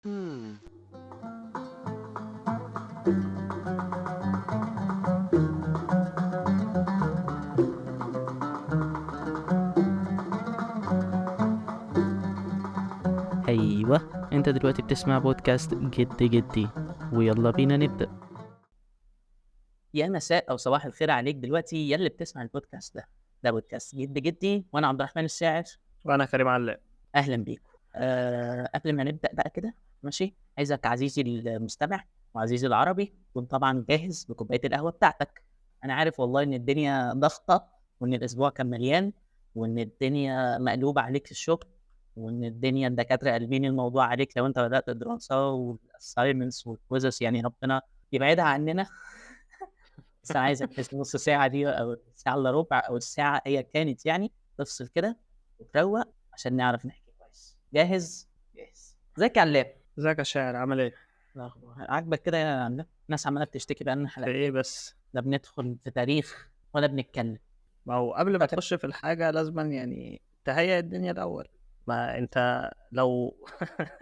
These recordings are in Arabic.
Hmm. ايوه، انت دلوقتي بتسمع بودكاست جد جدي، ويلا بينا نبدأ. يا مساء او صباح الخير عليك دلوقتي يا اللي بتسمع البودكاست ده بودكاست جد جدي، وانا عبد الرحمن الشاعر. وانا كريم علاء. اهلا بيكم. قبل ما نبدأ بقى كده، ماشي، عايزك عزيزي المستمع وعزيزي العربي تكون طبعا جاهز بكوباية القهوة بتاعتك. انا عارف والله ان الدنيا ضغطة، وان الاسبوع كان مليان، وان الدنيا مقلوبة عليك في الشغل، وان الدنيا الدكاترة قلبين الموضوع عليك لو انت بدأت الدراسة والاساينمنتس والكويزز، يعني ربنا يبعدها عننا. بس انا عايزك في نص ساعة دي او ساعة الا ربع او الساعة هي كانت، يعني تفصل كده وتروق عشان نعرف نحكي كويس. جاهز؟ جاهز. ازيك يا علاب؟ ازيك يا شاعر، عامل ايه؟ الأخبار عاجبك كده يا علاب؟ الناس عمالة بتشتكي بقالنا في ايه حلقتين، بس؟ لا بندخل في تاريخ ولا بنتكلم. ما هو قبل ما فاكر؟ تخش في الحاجه لازم يعني تهيئ الدنيا الاول. ما انت لو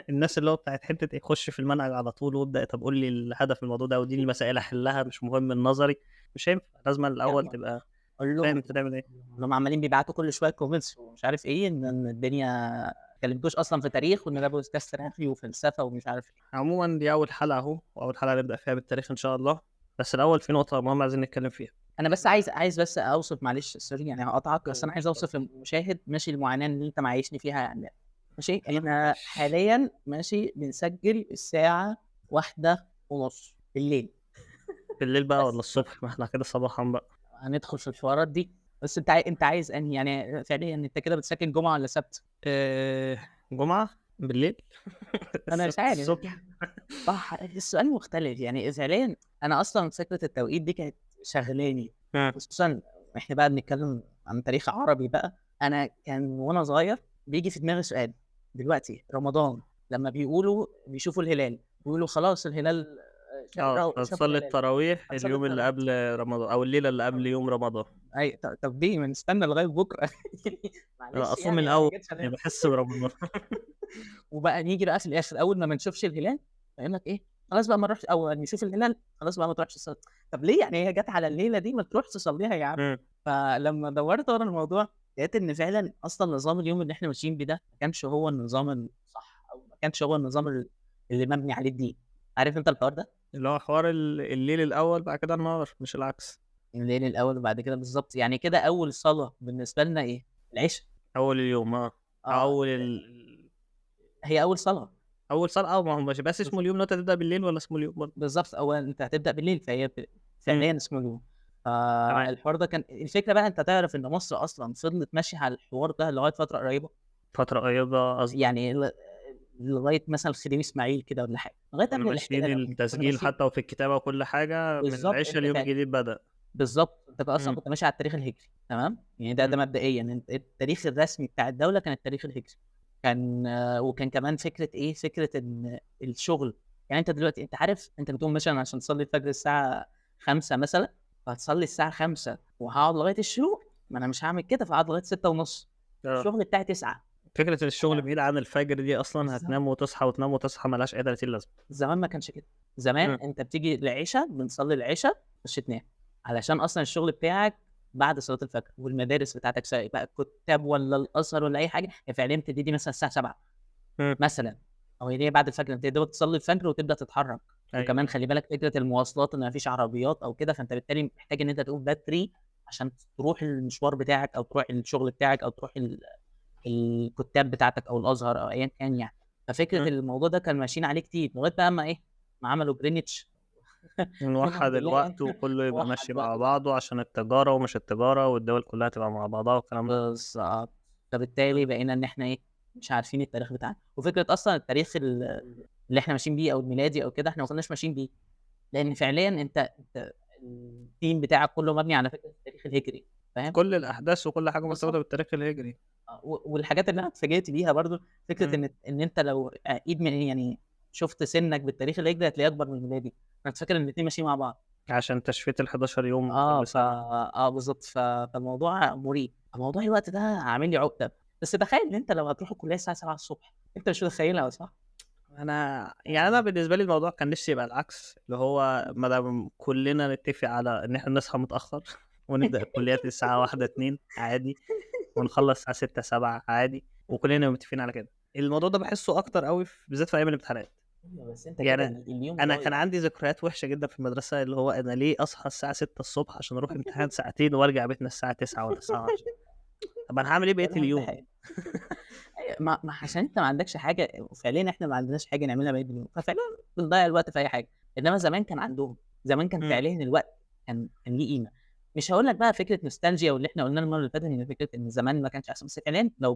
الناس اللي هو بتاعت حته ايه، خش في المنهج على طول وابدا، طب قول لي الهدف من الموضوع ده ودي المسائل احلها، مش مهم النظري. مش هينفع، لازم الاول يلا تبقى قول فاهم لهم. انت تعمل ايه. هم عمالين بيبعتوا كل شويه كومنتس ومش عارف ايه، ان الدنيا ما اتكلمتوش اصلا في تاريخ، وان ده بودكاست تاريخي وفلسفه ومش عارف ايه. عموما دي اول حلقه اهو، واول حلقه نبدا فيها بالتاريخ ان شاء الله. بس الاول في نقطه مهمه عايزين نتكلم فيها. انا بس عايز بس اوصف، معلش سوري يعني هقطعك، بس انا عايز اتفضل. اوصف للمشاهد ماشي المعاناه اللي انت معيشني فيها يعني. ماشي، احنا ماشي. حاليا ماشي بنسجل الساعه 1:30 بالليل. بالليل بقى ولا بس الصبح؟ ما احنا كده صباحا بقى. هندخل في الحوارات دي. بس انت عايز انهي يعني فعليا؟ انت كده بتسجل جمعه ولا سبت؟ جمعه بالليل. انا مش السبت عارف. الصبح. صح، السؤال مختلف يعني فعليا. انا اصلا فكره التوقيت دي كانت شغلاني، ها. خصوصا احنا بقى بنتكلم عن تاريخ عربي بقى. انا كان وانا صغير بيجي في دماغي سؤال: دلوقتي رمضان لما بيقولوا بيشوفوا الهلال، بيقولوا خلاص الهلال شافوا هتصلي الهلال، التراويح هنصلي اليوم اللي التراويح. قبل رمضان او الليله اللي قبل يوم رمضان. اي طب دي ما نستنى لغايه بكره؟ معلش اصوم من يعني ما الاول، جتش يعني علينا. بحس برمضان. وبقى نيجي بقى في الاخر اول ما نشوفش الهلال، فيقول لك ايه، خلاص بقى ما نروحش، او نشوف الهلال خلاص بقى ما تروحش تصلي. طب ليه يعني؟ هي جت على الليله دي ما تروح تصليها يا عم. مم. فلما دورت ورا الموضوع لقيت ان فعلا اصلا نظام اليوم اللي احنا ماشيين بيه ده ما كانش هو النظام الصح، او ما كانش هو النظام اللي مبني عليه الدين. عارف انت الحوار ده؟ اللي هو حوار الليل الاول بعد كده النهار، مش العكس. الليل الاول وبعد كده بالظبط، يعني كده اول صلاه بالنسبه لنا ايه؟ العشاء. اول اليوم اه اول هي اول صلاه. اول صلاه. ما هو مش بس اسمه اليوم لو تبدا بالليل، ولا اسمه اليوم برضه. بالظبط، او انت هتبدا بالليل فهي مم. فعليا اسمه اليوم. تمام. فالحوار ده كان الفكره بقى. انت تعرف ان مصر اصلا فضلت ماشيه على الحوار ده لغايه فتره قريبه، فتره قريبه قصدي. يعني لغايه مثلا خديوي اسماعيل كده ولا حاجه، لغايه كنا قبل ماشيين الاحتلال عموما كنا التسجيل ماشيين. حتى وفي الكتابه وكل حاجه من بالظبط العشاء انت اليوم فاهم. الجديد بدأ. بالظبط انت بقى اصلا مم. كنت ماشي على التاريخ الهجري، تمام؟ يعني ده مم. مبدئيا التاريخ الرسمي بتاع الدوله كان التاريخ الهجري. كان وكان كمان فكره ايه، فكره ان الشغل. يعني انت دلوقتي انت عارف انت بتقوم مثلا عشان تصلي الفجر الساعه 5 مثلا، فهتصلي الساعه 5 وهقعد لغايه الشروق. ما انا مش هعمل كده، فهقعد لغايه 6 ونص. اه. الشغل بتاعي 9. فكره ان الشغل انا بعيد عن الفجر دي اصلا بالظبط. هتنام وتصحى وتنام وتصحى، ملهاش اي 30 لازمه. زمان ما كانش كده. زمان مم. انت بتيجي العشاء، بنصلي العشاء تخش تنام، علشان اصلا الشغل بتاعك بعد صلاه الفجر، والمدارس بتاعتك سواء بقى كتاب ولا الازهر ولا اي حاجه هي فعليا بتبتدي مثلا الساعه 7 مم. مثلا، او هي بعد الفجر انت دوبك تصلي الفجر وتبدا تتحرك. وكمان ايوه. خلي بالك فكره المواصلات ان مفيش عربيات او كده، فانت بالتالي محتاج ان انت تقوم بدري عشان تروح المشوار بتاعك او تروح الشغل بتاعك او تروح الكتاب بتاعتك او الازهر او ايا كان يعني. ففكره مم. الموضوع ده كان ماشيين عليه كتير لغايه بقى ما ايه، ما عملوا جرينتش. منهم نوحد لله يعني. الوقت وكله يبقى وحد ماشي الوقت مع بقى. بعضه عشان التجارة ومش التجارة، والدول كلها تبقى مع بعضها والكلام ده. بالظبط. فبالتالي بقينا ان احنا ايه، مش عارفين التاريخ بتاعنا. وفكره اصلا التاريخ اللي احنا ماشيين بيه او الميلادي او كده احنا ما كناش ماشيين بيه، لان فعليا انت التيم بتاعك كله مبني على فكره التاريخ الهجري، فاهم؟ كل الأحداث وكل حاجة مرتبطة بالظبط. بالتاريخ الهجري. والحاجات اللي انا اتفاجئت بيها برضو فكره مم. ان انت لو ايد من يعني شفت سنك بالتاريخ الهجري هتلاقيه اكبر من الميلادي. انا كنت فاكر ان الاثنين ماشيين مع بعض. عشان تشفيت ال 11 يوم اه كل سنة. بالظبط. فالموضوع مريب، موضوع الوقت ده عامل لي عقده. بس تخيل ان انت لو هتروح الكليه الساعه 7 الصبح، انت مش متخيلها صح؟ انا بالنسبه لي الموضوع كان نفسي يبقى العكس، اللي هو ما دام كلنا نتفق على ان احنا نصحى متاخر ونبدا الكليات الساعه 1 2 عادي، ونخلص الساعه 6 7 عادي، وكلنا متفقين على كده. الموضوع ده بحسه اكتر قوي بالذات في ايام الامتحانات. أيوه، بس أنت كده يعني اليوم انا كان ضايع. عندي ذكريات وحشه جدا في المدرسه، اللي هو انا ليه اصحى الساعه 6 الصبح عشان اروح امتحان ساعتين وارجع بيتنا الساعه 9 ولا الساعه 10؟ طب انا هعمل ايه بقيه ولا عملت اليوم؟ حاجة. أيوه، ما عشان أنت ما عندكش حاجة، وفعليًا إحنا ما عندناش حاجة نعملها بقية اليوم، ففعليًا بنضيّع الوقت في أي حاجة. إنما زمان كان عندهم، زمان كان امم فعليًا الوقت كان ليه قيمة. مش هاقول لك بقى فكرة نوستالجيا واللي إحنا قُلناه المرّة اللي فاتت، إن فكرة إن زمان ما كانش أحسن، بس فعليًا لو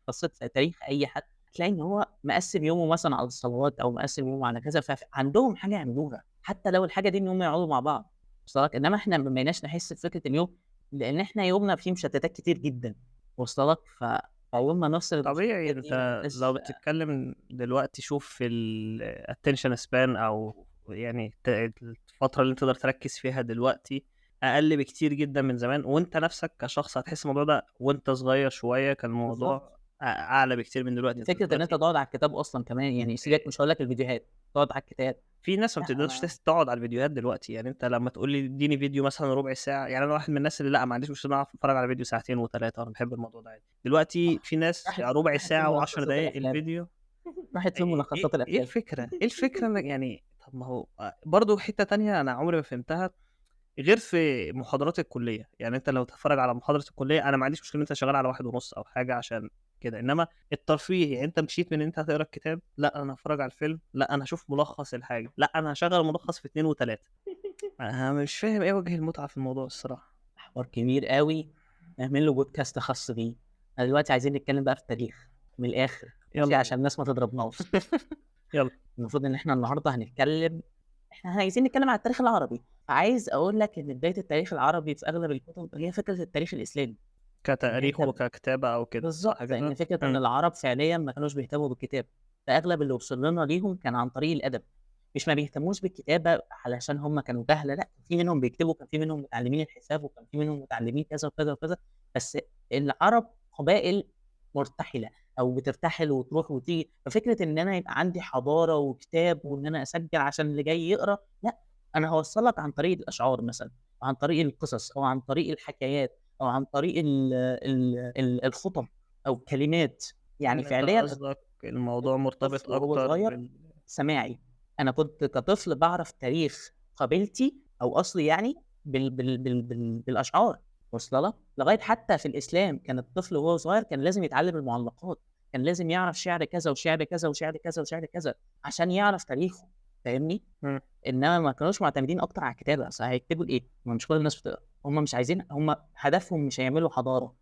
بصيت في تاريخ أي حد، هتلاقي إن هو مقسّم يومه مثلًا على الصلوات أو مقسّم يومه على كذا، عندهم حاجة يعملوها، حتى لو الحاجة دي إن هم يقعدوا مع بعض، واصلة لك؟ إنما إحنا ما بقيناش نحس بفكرة اليوم، لإن إحنا يومنا فيه مشتتات كتير جدًا، واصلة لك؟ فأول ما نفصل طبيعي. المشتتات دي ما انت نبقاش. لو بتتكلم دلوقتي شوف في الاتنشن سبان، او يعني الفتره اللي انت تقدر تركز فيها دلوقتي اقل بكتير جدا من زمان، وانت نفسك كشخص هتحس الموضوع ده وانت صغير شويه كان بالضبط. الموضوع اعلى بكتير من دلوقتي. انت فكرة إن أنت دلوقتي تقعد على الكتاب أصلًا كمان، يعني سيبك، مش هاقول لك الفيديوهات، تقعد على الكتاب. في ناس ما لأ بتقدرش ما تقعد على الفيديوهات دلوقتي. يعني انت لما تقول لي اديني فيديو مثلا ربع ساعه، يعني انا واحد من الناس اللي لا ما عنديش مشكله اعرف اتفرج على فيديو ساعتين وثلاثه، انا بحب الموضوع ده عادي. دلوقتي في ناس راحت ربع راحت فين ساعه و10 ملخصات دقائق الأفلام، الفيديو. راحت فين ملخصات إيه الأفلام. الفكرة؟ إيه الفكرة إنك يعني طب ما هو برضه حتّة تانية أنا عمري ما فهمتها غير في محاضرات الكلية. يعني أنت لو تتفرج على محاضرة الكلية أنا ما عنديش مشكلة إن أنت شغال على 1.5 أو حاجة عشان كده، إنما الترفيه يعني أنت مشيت من إن أنت هتقرا الكتاب، لأ أنا هاتفرج على الفيلم، لأ أنا هاشوف ملخص الحاجة، لأ أنا هاشغّل ملخص في 2 و3. أنا مش فاهم إيه وجه المتعة في الموضوع الصراحة. حوار كبير أوي، نعمل له بودكاست خاص بيه. إحنا دلوقتي عايزين نتكلم بقى في التاريخ من الآخر، ماشي، يالّا عشان بينا. الناس ما تضربناش. يالّا. المفروض إن إحنا النهارده إحنا عايزين نتكلم على التاريخ العربي، فعايز أقول لك إن بداية التاريخ العربي في أغلب الكتب هي فكرة التاريخ الإسلامي. إن كتاريخ أنت وككتابة أو كده، صح بالضبط، كده؟ لإن فكرة إن العرب فعليًا ما كانوش بيهتموا بالكتابة، فأغلب اللي وصل لنا ليهم كان عن طريق الأدب، مش ما بيهتموش بالكتابة علشان هم كانوا جهلة، لأ، كان في منهم بيكتبوا، كان في منهم متعلمين الحساب، وكان في منهم متعلمين كذا وكذا وكذا، بس العرب قبائل مرتحلة أو بترتحل وتروح وتيجي، ففكرة إن أنا يبقى عندي حضارة وكتاب وإن أنا أسجل عشان اللي جاي يقرا، لأ، أنا هاوصّل لك عن طريق الأشعار مثلًا، أو عن طريق القصص، أو عن طريق الحكايات، أو عن طريق الخُطب أو الكلمات، يعني يعني أنت فعليًا قصدك الموضوع مرتبط الطفل وهو أكتر صغير سماعي. أنا كنت كطفل باعرف تاريخ قبيلتي أو أصلي يعني بالأشعار، واصلة لك؟ لغاية حتى في الإسلام كان الطفل وهو صغير كان لازم يتعلم المعلقات، كان لازم يعرف شعر كذا، وشعر كذا، وشعر كذا، وشعر كذا، عشان يعرف تاريخه، فاهمني؟ إمم. إنما ما كانوش معتمدين أكتر على الكتابة، أصل هيكتبوا لإيه؟ ما مش كل الناس بتقرا، هم مش عايزين، هم هدفهم مش هيعملوا حضارة.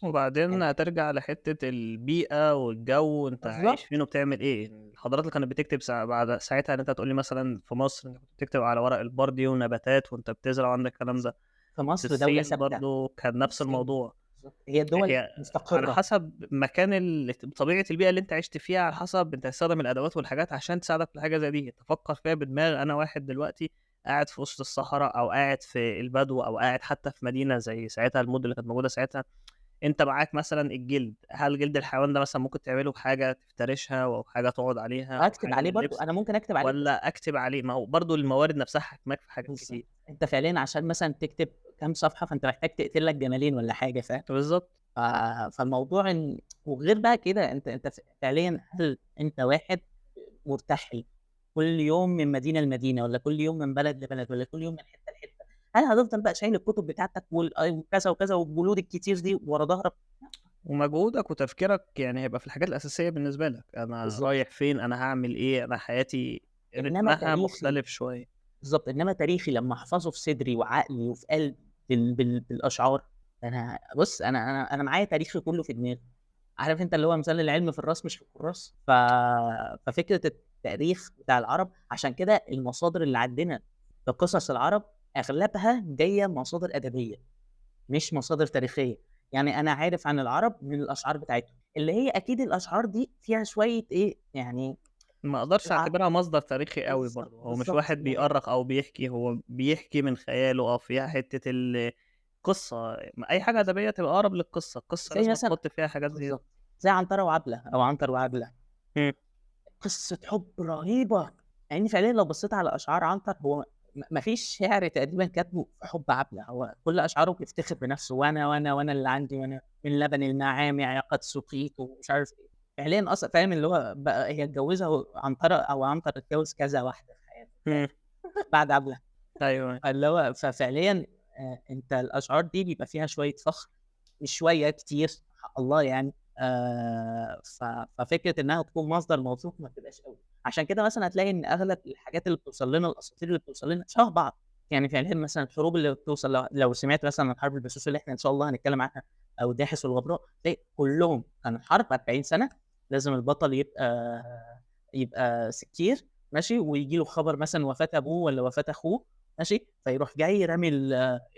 وبعدين يعني هترجع لحتة البيئة والجو، أنت عايش بالضبط. فين وبتعمل إيه. الحضارات اللي كانت بتكتب بعد ساعتها، إن أنت تقول لي مثلًا في مصر أنت كنت بتكتب على ورق البردي ونباتات وأنت بتزرع وعندك الكلام ده. في في مصر دولة الصين ثابتة، برضه كان نفس الصين الموضوع. بالضبط، هي الدول هي على مستقرة. حسب مكان طبيعة البيئة اللي أنت عِشت فيها، على حسب أنت هتستخدم الأدوات والحاجات عشان تساعدك في حاجة زي دي. تفكّر فيها بدماغ أنا واحد دلوقتي قاعد في وسط الصحرا، أو قاعد في البدو، أو قاعد حتى في مدينة زي ساعتها المدن اللي كانت موجودة ساعتها. أنت معاك مثلًا الجلد، هل جلد الحيوان ده مثلًا ممكن تعمله بحاجة تفترشها أو حاجة تقعد عليها أو وهاكتب حاجة عليه من برضه، لبس، أنا ممكن أكتب عليه بس. والّا أكتب عليه؟ ما هو برضه الموارد نفسها حاكماك في حاجات بالضبط، كتير. أنت فعليًا عشان مثلًا تكتب كام صفحة، فأنت محتاج تقتل لك جملين والّا حاجة، فاهم؟ بالضبط. ف فالموضوع إن وغير بقى كده، أنت فعليًا، هل أنت واحد مرتحل كل يوم من مدينة لمدينة، والّا كل يوم من بلد لبلد، والّا كل يوم من حتة لحتة، هل هتفضل بقى شايل الكتب بتاعتك وكذا وكذا والجلود الكتير دي ورا ضهرك؟ ومجهودك وتفكيرك يعني هيبقى في الحاجات الأساسية بالنسبة لك، أنا بالضبط. رايح فين، أنا هاعمل إيه، أنا حياتي إنما رتمها تاريخي مختلف شوية. بالضبط، إنما تاريخي لمّا أحفظه في صدري وعقلي وفي قلبي بالأشعار، أنا بُص، أنا معايا تاريخي كلّه في دماغي، عارف أنت اللي هو مثال العلم في الراس مش في الكُرّاس، ففكرة التاريخ بتاع العرب، عشان كده المصادر اللي عندنا في قصص العرب أغلبها جاية مصادر أدبية، مش مصادر تاريخية. يعني أنا عارف عن العرب من الأشعار بتاعتهم، اللي هي أكيد الأشعار دي فيها شوية إيه، يعني ما أقدرش الع أعتبرها مصدر تاريخي أوي بالضبط، برضه، هو مش بالضبط، واحد يعني بيأرّخ أو بيحكي، هو بيحكي من خياله، فيها حتة قصة. أي حاجة أدبية تبقى أقرب للقصة، القصة زي لازمًا مثلًا تحط فيها حاجات زيادة. بالضبط، زي عنترة وعبلة أو عنتر وعبلة. إمم. قصة حب رهيبة، يعني فعليًا لو بصيت على أشعار عنتر هو ما فيش شعر تقريبًا كاتبه في حب عبلة، هو كل أشعاره بيفتخر بنفسه، وأنا اللي عندي، وأنا من لبن المعامع قد سقيت ومش عارف إيه، فعليًا أصلًا فاهم اللي هو بقى هي اتجوزها عنترة أو عنتر اتجوز كذا واحدة في حياته فاهم، إمم. بعد عبلة، أيوه، أيوه. فاللي هو ففعليًا أنت الأشعار دي بيبقى فيها شوية فخر، مش شوية كتير حق الله يعني، ف ففكرة إنها تكون مصدر موثوق ما بتبقاش أوي، عشان كده مثلًا هتلاقي إن أغلب الحاجات اللي بتوصل لنا الأساطير اللي بتوصل لنا شبه بعض، يعني فعليًا مثلًا الحروب اللي بتوصل لو سمعت مثلًا عن حرب البسوس اللي إحنا إن شاء الله هنتكلم عنها أو داحس والغبراء، تلاقي كلهم كان حرب 40 سنة، لازم البطل يبقى سكير ماشي، وييجي له خبر مثلًا وفاة أبوه والّا وفاة أخوه ماشي، فيروح جاي رامي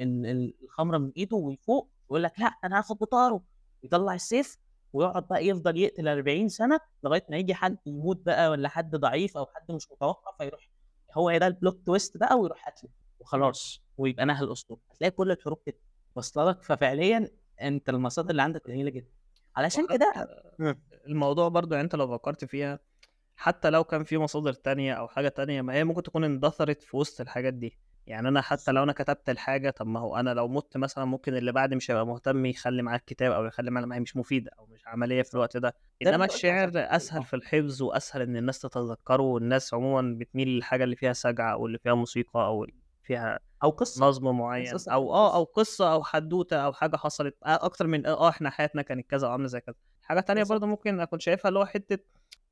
الخمرة من إيده ويفوق ويقول لك لأ أنا هاخد بطاره، يطلّع السيف ويقعد بقى يفضل يقتل 40 سنة لغاية ما ييجي حد يموت بقى والّا حد ضعيف أو حد مش متوقع فيروح هو ده الplot twist بقى ويروح قاتله إمم. وخلاص، ويبقى نهى الأسطورة، هتلاقي كل الحروب كده واصلة لك، ففعليًا أنت المصادر اللي عندك قليلة جدًا، علشان وحتى كده إمم، الموضوع برضه يعني أنت لو فكّرت فيها، حتى لو كان في مصادر تانية أو حاجة تانية، ما هي ممكن تكون اندثرت في وسط الحاجات دي. يعني أنا حتى بالضبط، لو أنا كتبت الحاجة، طب ما هو أنا لو مُتّ مثلًا ممكن اللي بعدي مش هيبقى مهتم يخلّي معاه الكتاب أو يخلّي معاه، ما هي مش مفيدة أو مش عملية في بالضبط، الوقت ده. زي ما إنما أنت قُلت عشان الشعر خاطر أسهل في الحفظ وأسهل إن الناس تتذكّره، والناس عمومًا بتميل للحاجة اللي فيها سَجع أو اللي فيها موسيقى أو اللي فيها أو قصة، نظم الناس معيّن، أصلًا أو بتحب القصة، أو قصة أو حدوتة أو حاجة حصلت أكتر من إحنا حياتنا كانت كذا وعاملة زي كذا. حاجة تانية برضه بالضبط، ممكن أكون شايفها اللي هو حتّة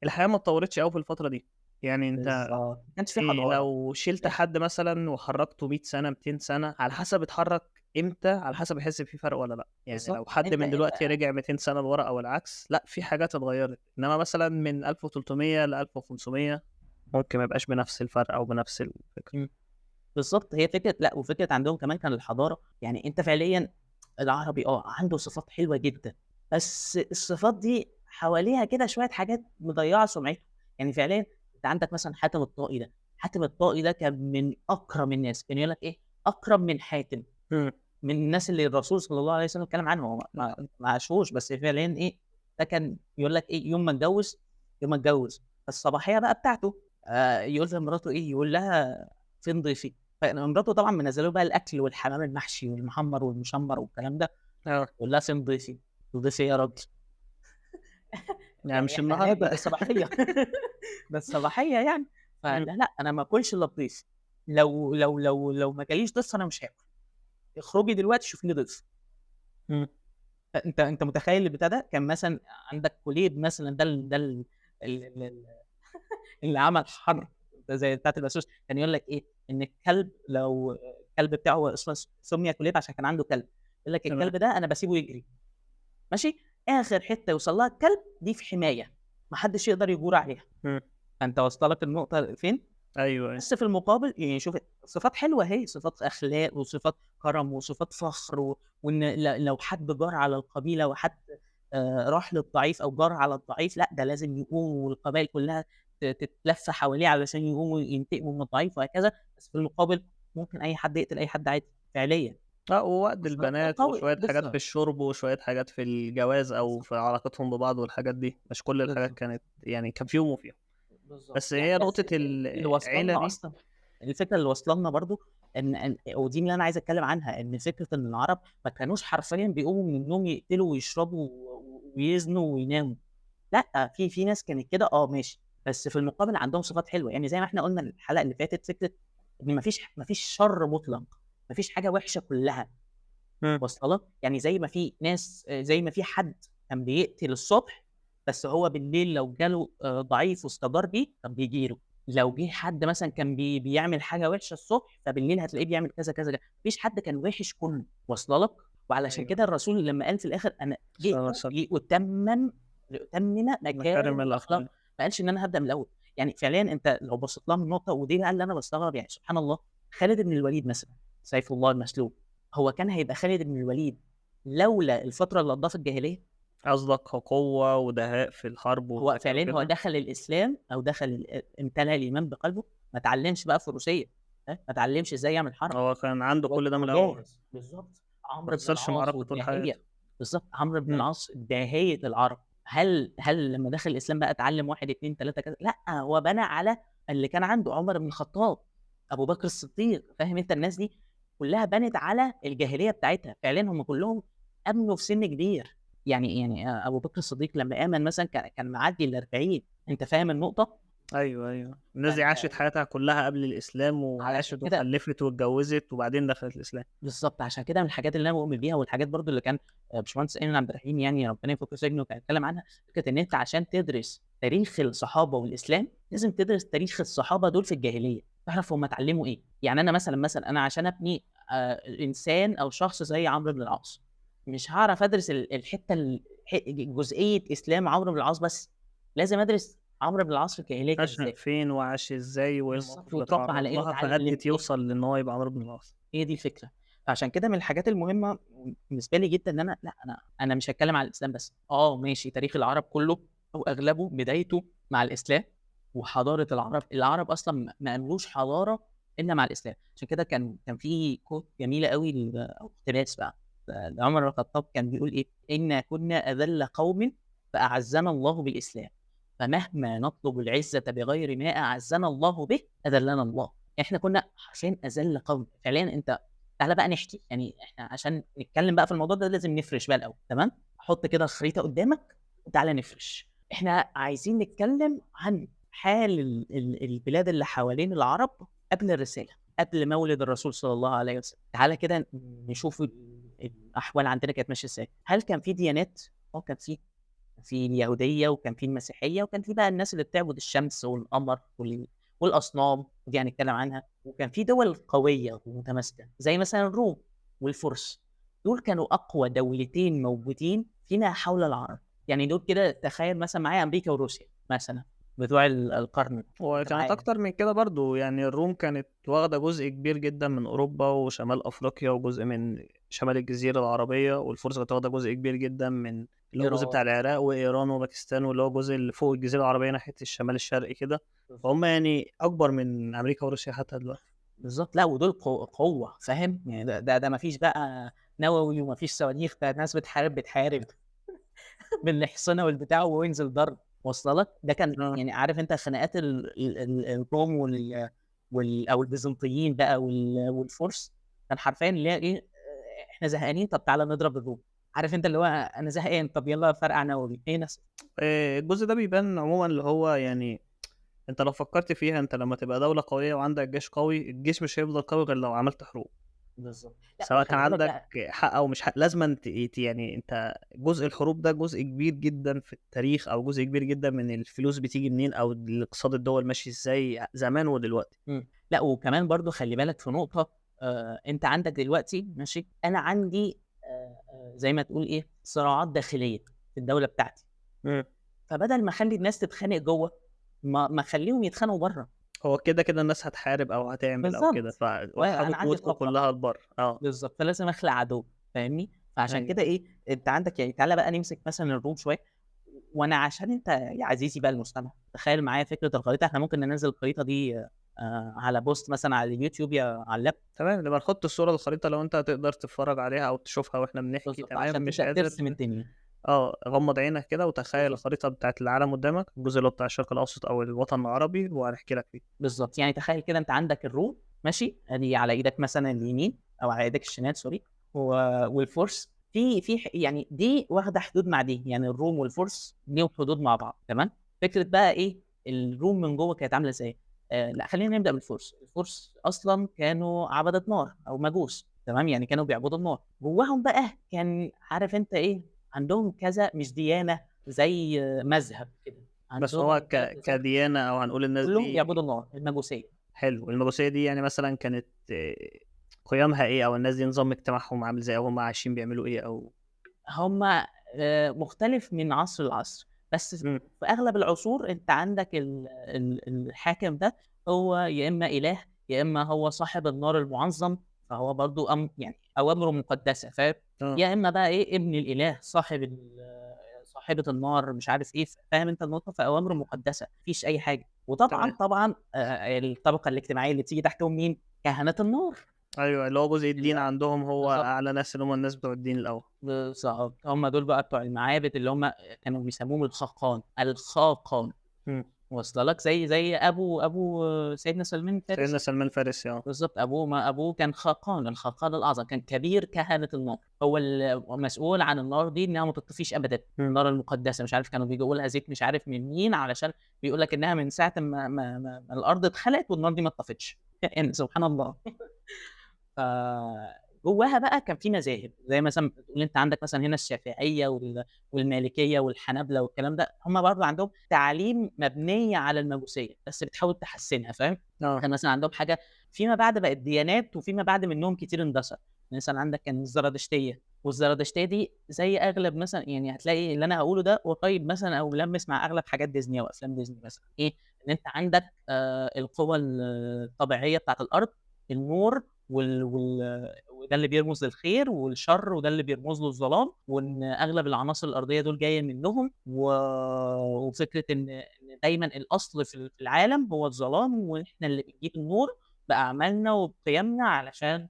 الحياة ما اتطوّرتش أوي في الفترة دي. يعني أنت بالضبط، ما كانش في حضارة لو شِلت من الآخر، حد مثلًا وحرّكته 100 سَنة، 200 سَنة، على حسب اتحرّك إمتى، على حسب يحس في فرق والّا لأ. يعني لو بالضبط، حد أنت من أنت دلوقتي رجع 200 سَنة لورا أو العكس، لأ في حاجات اتغيّرت. إنّما مثلًا من 1300 ل1500 ممكن ما يبقاش بنفس الفرق أو بنفس الفكرة. إمم. بالضبط، هي فكرة لأ، وفكرة عندهم كمان كان الحضارة، يعني أنت فعليًا العربي عنده صفات حلوة جدًا، بس الصفات دي حواليها كده شوية حاجات مضيّعة سُمعته، يعني فعليًا أنت عندك مثلًا حاتم الطائي ده، حاتم الطائي ده كان من أكرم الناس، كان يقول لك إيه، أكرم من حاتم، إمم. من الناس اللي الرسول صلى الله عليه وسلم اتكلم عنهم، هو ما عاشوش، بس فعليًا إيه، ده كان يقول لك إيه، يوم ما اتجوّز الصباحية بقى بتاعته، يقول لمراته إيه، يقول لها فين ضيفي؟ فمراته طبعًا منزّله له بقى الأكل والحمام المحشي والمحمّر والمشمّر والكلام ده، آه. يقول لها فين ضيفي؟ ضيفي إيه يا راجل؟ يعني يعني مش إحنا هناكل، النهارده. ده الصباحية ده الصباحية يعني، إمم. فلا، لأ، أنا ما آكلش إلا بضيفي، لو ما جاليش ضيف فأنا مش هاكل، اخرجي دلوقتي شوفي لي ضيف. إمم. أنت متخيّل البتاع ده؟ كان مثلًا عندك كُليب مثلًا ده ال ال ال اللي عمل حرب زي بتاعة البسوس، كان يقول لك إيه، إن الكلب لو الكلب بتاعه أصلًا سُمي كُليب عشان كان عنده كلب، يقول لك تمام. الكلب ده أنا باسيبه يجري ماشي، آخر حتّة يوصل لها الكلب دي في حماية، ما حدّش يقدر يجور عليها، إمم. فأنت واصلة لك النقطة فين؟ أيوه، أيوه. بس في المقابل يعني شوف صفات حلوة أهي، صفات أخلاق وصفات كرم وصفات فخر وإن لو حد جار على القبيلة وحد راح للضعيف أو جار على الضعيف، لأ ده لازم يقوم والقبايل كلّها تتلَف حواليه علشان يقوموا ينتقموا من الضعيف وهكذا، بس في المقابل ممكن أي حد يقتل أي حد عادي فعليًا، ووأد واصلة لك؟ البنات قوي وشوية حاجات في بالضبط، الشرب وشوية حاجات في الجواز أو بالضبط، في علاقتهم ببعض والحاجات دي، مش كل الحاجات بالضبط. كانت يعني كان فيهم وفيهم. بالضبط. بس يعني هي بس نقطة اللي واصلة العيلة لنا دي. أصلًا الفكرة اللي واصلة لنا برضه إن ودي اللي أنا عايز أتكلّم عنها، إن فكرة إن العرب ما كانوش حرفيًا بيقوموا من النوم يقتلوا ويشربوا ويزنوا ويناموا، لأ، في ناس كانت كده ماشي، بس في المقابل عندهم صفات حلوة، يعني زي ما إحنا قُلنا الحلقة اللي فاتت فكرة إن ما فيش شر مطلق، ما فيش حاجة وحشة كلّها، إمم. واصلة لك؟ يعني زي ما في ناس زي ما في حد كان بيقتل الصبح، بس هو بالليل لو جاله ضعيف واستجار بيه، كان بييجي له. لو جه حد مثلًا كان بيعمل حاجة وحشة الصبح، فبالليل هتلاقيه بيعمل كذا، كذا، كذا. ما فيش حد كان وِحِش كُلّه، واصلة لك؟ وعلشان أيوه. كده الرسول لمّا قال في الآخر أنا صلى الله عليه جئت وسلم. لأتمم مكارم مكارم الأخلاق، الأخلاق. ما قالش إن أنا هابدأ من الأول. يعني فعليًا أنت لو بصيت لها من نقطة ودي بقى اللي أنا باستغرب يعني سبحان الله، خالد بن الوليد مثلًا، سيف الله المسلول، هو كان هيبقى خالد بن الوليد لولا الفترة اللي قضّاها في الجاهلية؟ قصدك قوة ودهاء في الحرب هو والقتال فعليًا هو وكده؟ دخل الإسلام أو دخل امتلأ الإيمان بقلبه، ما اتعلّمش بقى فروسية، ما اتعلّمش إزاي يعمل حرب، هو كان عنده كل ده من هو الأول. جاهز، بالضبط، ما عمرو بن خسرش العاص معركة طول حياته. والداهية، بالضبط، عمرو بن إمم. العاص داهية العرب، هل لمّا دخل الإسلام بقى اتعلم 1، 2، 3 كذا؟ لأ، هو بنى على اللي كان عنده عمر بن الخطاب، أبو بكر الصديق، فاهم أنت الناس دي كلّها بنت على الجاهلية بتاعتها، فعليًا هم كلّهم آمنوا في سِن كبير، يعني أبو بكر الصديق لمّا آمن مثلًا كان معدّي ال40 أنت فاهم النقطة؟ أيوه، أيوه. الناس دي فأنت عاشت حياتها كلّها قبل الإسلام علشان وعاشت كده وخلّفت واتجوّزت وبعدين دخلت الإسلام. بالضبط، عشان كده من الحاجات اللي أنا مؤمن بيها والحاجات برضه اللي كان باشمهندس أيمن عبد الرحيم يعني ربنا يفك سجنه كان اتكلم عنها، فكرة إن أنت عشان تدرس تاريخ الصحابة والإسلام، لازم تدرس تاريخ الصحابة دول في الجاهلية، تعرف هم اتعلموا إيه، يعني أنا مثلًا أنا عشان أبني إنسان أو شخص زي عمرو بن العاص، مش هاعرف أدرس الحتة جزئية إسلام عمرو بن العاص بس، لازم أدرس عمرو بن العاص في الجاهلية كان نشأ إزاي، فين وعاش إزاي وإيه بالضبط، المواقف اللي واتربى على اتعرّض إيه لها واتعلم فأدِّت إيه. يوصل لإن هو يبقى عمرو بن العاص. هي دي الفكرة. فعشان كده من الحاجات المهمة بالنسبة لي جدًا إن أنا لأ، أنا مش هاتكلّم على الإسلام بس، ماشي تاريخ العرب كُلّه أو أغلبه بدايته مع الإسلام، وحضارة العرب أصلًا ما أنهوش حضارة إلا مع الإسلام، عشان كده كان في quote جميلة أوي أو اقتباس بقى لعمر بن الخطاب كان بيقول إيه: "إنا كنا أذل قوم فأعزنا الله بالإسلام، فمهما نطلب العزة بغير ما أعزنا الله به أذلنا الله." إحنا كنا حرفيًا أذل قوم، فعليًا أنت تعالَ بقى نحكي، يعني إحنا عشان نتكلّم بقى في الموضوع ده لازم نفرش بقى الأول، تمام؟ حُط كده الخريطة قدّامك وتعالَ نفرش. إحنا عايزين نتكلّم عن حال البلاد اللي حوالين العرب قبل الرسالة، قبل مولد الرسول صلى الله عليه وسلم. تعالَ كده نشوف الأحوال عندنا كانت ماشية إزاي. هل كان في ديانات؟ كان في. في اليهودية وكان في المسيحية وكان في بقى الناس اللي بتعبد الشمس والقمر والأصنام، ودي هنتكلم عنها، وكان في دول قوية ومتماسكة زي مثلًا الروم والفُرس، دول كانوا أقوى دولتين موجودين فيما حول العرب، يعني دول كده تخيل مثلًا معايا أمريكا وروسيا مثلًا بتوع القرن، أنت وكانت معايا أكتر من كده برضه، يعني الروم كانت واخدة جزء كبير جدًا من أوروبا وشمال أفريقيا وجزء من شمال الجزيرة العربية، والفرس كانت واخدة جزء كبير جدًا من اللي هو الجزء إيران، بتاع العراق وإيران وباكستان، واللي هو الجزء اللي فوق الجزيرة العربية ناحية الشمال الشرقي كده، فهُم يعني أكبر من أمريكا وروسيا حتى دلوقتي. بالضبط، لأ ودول قوة فاهم، يعني ده ما فيش بقى نووي وما فيش صواريخ، ده ناس بتحارب. بالأحصنة والبتاع وينزل ضرب، واصلة لك؟ ده كان آه. يعني عارف أنت خناقات الروم أو البيزنطيين بقى والفُرس، كان حرفيًا اللي هي إيه، إحنا زهقانين طب تعالَ نضرب الروم، عارف أنت اللي هو أنا زهقان طب يالّا فرقع نووي، هي نفس الجزء ده بيبان عمومًا اللي هو يعني أنت لو فكّرت فيها، أنت لمّا تبقى دولة قوية وعندك جيش قوي، الجيش مش هيفضل قوي غير لو عملت حروب. بالضبط، لأ سواء كان وخلّي بالك عندك بقى حق أو مش حق، لازمًا يعني أنت جزء الحروب ده جزء كبير جدًا في التاريخ، أو جزء كبير جدًا من الفلوس بتيجي منين، أو اقتصاد الدول ماشي إزاي زمان ودلوقتي. لأ وكمان برضه خلّي بالك في نقطة أنت عندك دلوقتي ماشي، أنا عندي زي ما تقول إيه، صراعات داخلية في الدولة بتاعتي. إمم. فبدل ما أخلّي الناس تتخانق جوّه، ما أخلّيهم يتخانقوا برّه، هو كده الناس هتحارب أو هتعمل أو كده، بالضبط، فوحّدوا وأنا عندي قوتكم طاقة، كلّها لبرّه. آه. بالضبط، فلازم أخلق عدو، فاهمني؟ فعشان أيوه. كده إيه، أنت عندك يعني تعالَ بقى نمسك مثلًا الروم شوية، وأنا عشان أنت يا عزيزي بقى المستمع، تخيّل معايا فكرة الخريطة، إحنا ممكن ننزّل الخريطة دي على post مثلًا على اليوتيوب يا على اللاب، تمام، نبقى نحط الصورة الخريطة لو أنت هتقدر تتفرّج عليها أو تشوفها وإحنا بنحكي، بالضبط، تمام، عشان مش تبدأ قادر ترسم الدنيا، غمّض عينك كده وتخيّل بالضبط، الخريطة بتاعة العالم قدّامك، الجزء اللي هو بتاع الشرق الأوسط أو الوطن العربي وهنحكي لك فيه. بالضبط، يعني تخيّل كده أنت عندك الروم ماشي، أدي على إيدك مثلًا اليمين أو على إيدك الشمال sorry و والفُرس في يعني دي واخدة حدود مع دي، يعني الروم والفُرس ليهم حدود مع بعض تمام، فكرة بقى إيه، الروم من جوّه كانت عاملة إزاي، لأ خلّينا نبدأ بالفُرس، الفُرس أصلًا كانوا عبدة نار أو مجوس تمام، يعني كانوا بيعبدوا النار، جوّاهم بقى كان عارف أنت إيه، عندهم كذا مش ديانة زي مذهب كده، بس هو عندهم 3 مذاهب كديانة أو هنقول الناس كلّهم دي بيعبدوا النار، المجوسية. حلو، المجوسية دي يعني مثلًا كانت قيمها إيه، أو الناس دي نظام اجتماعهم عامل إزاي، أو هُم عايشين بيعملوا إيه أو هم مختلف من عصر لعصر، بس إمم. في أغلب العصور أنت عندك الحاكم ده هو يا إما إله، يا إما هو صاحب النار المُعظّم، فهو برضه يعني أوامره مقدسة فاهم، آه. يا إما بقى إيه ابن الإله صاحب صاحبة النار مش عارف إيه، فاهم أنت النقطة؟ فأوامره مقدسة، ما فيش أي حاجة، تمام. وطبعًا الطبقة الاجتماعية اللي بتيجي تحتهم مين؟ كهنة النار. ايوه اللي هو جزء الدين عندهم هو بالظبط اعلى ناس، اللي هم الناس بتوع الدين الاول. بالظبط، هم دول بقى بتوع المعابد اللي هم كانوا بيسموهم الخاقان. مم. واصله لك، زي ابو سيدنا سلمان سيدنا الفارسي. سلمان الفارسي اه. بالظبط، ما ابوه كان خاقان، الخاقان الاعظم، كان كبير كهنه النار، هو المسؤول عن النار دي انها ما تطفيش ابدا، مم. النار المقدسه. مش عارف كانوا بيجوا لها زيت مش عارف من مين، علشان بيقول لك انها من ساعه ما الارض اتخلقت والنار دي ما اتطفتش يعني سبحان الله. ف جواها بقى كان في مذاهب، زي مثلا تقول انت عندك مثلا هنا الشافعيه والمالكيه والحنابله والكلام ده، هم برضه عندهم تعاليم مبنيه على المجوسيه بس بتحاول تحسنها، فاهم؟ اه كان مثلا عندهم حاجه فيما بعد بقت ديانات، وفيما بعد منهم كتير اندثر. مثلا عندك كان الزرادشتيه، والزرادشتيه دي زي اغلب مثلا، يعني هتلاقي اللي انا هقوله ده قريب مثلا او ملمس مع اغلب حاجات ديزني او افلام ديزني. مثلا ايه؟ ان انت عندك القوى الطبيعيه بتاعت الارض، النور وده اللي بيرمز للخير والشر، وده اللي بيرمز له الظلام، وان اغلب العناصر الارضيه دول جايه منهم وفكره ان دايما الاصل في العالم هو الظلام، واحنا اللي بنجيب النور باعمالنا وبقيمنا علشان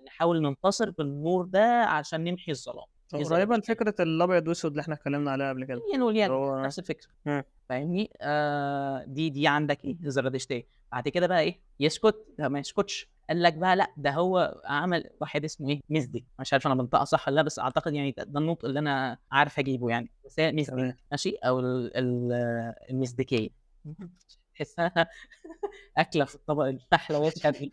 نحاول ننتصر بالنور ده عشان نمحي الظلام. قريبة لفكرة الابيض والاسود اللي احنا اتكلمنا عليها قبل كده. اللي يعني هو نفس الفكره، مم. فاهمني؟ دي عندك ايه الزرادشتيه. بعد كده بقى ايه؟ يسكت؟ لا ما يسكتش، قال لك بقى لا، ده هو عمل واحد اسمه ايه، مزدك. مش عارف انا بنطقها صح ولا لا، بس اعتقد يعني ده النطق اللي انا عارف اجيبه يعني، بس هي مزدك تمام. ماشي، او المزدكيه. تحسها اكله في الطبق الفحله والشرقي.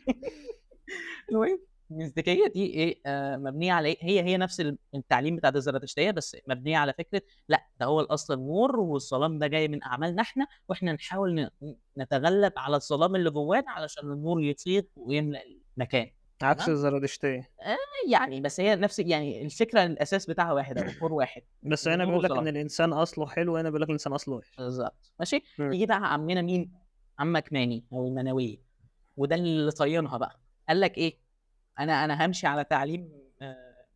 المهم، المصداقيه دي ايه؟ مبنيه على ايه؟ هي نفس التعليم بتاع الزرادشتيه، بس مبنيه على فكره لا، ده هو الاصل النور، والظلام ده جاي من اعمالنا احنا، واحنا نحاول نتغلب على الظلام اللي جوانا علشان النور يطير ويملأ المكان. عكس تمام. الزرادشتية. آه يعني بس هي نفس، يعني الفكره الاساس بتاعها واحد او الكور واحد، بس هنا النور بيقول لك والظلام. ان الانسان اصله حلو، هنا بيقول لك الانسان اصله وحش. بالظبط ماشي. مم. يجي بقى عمنا مين؟ عمك ماني او المنويه، وده اللي طينها بقى. قال لك ايه؟ انا همشي على تعليم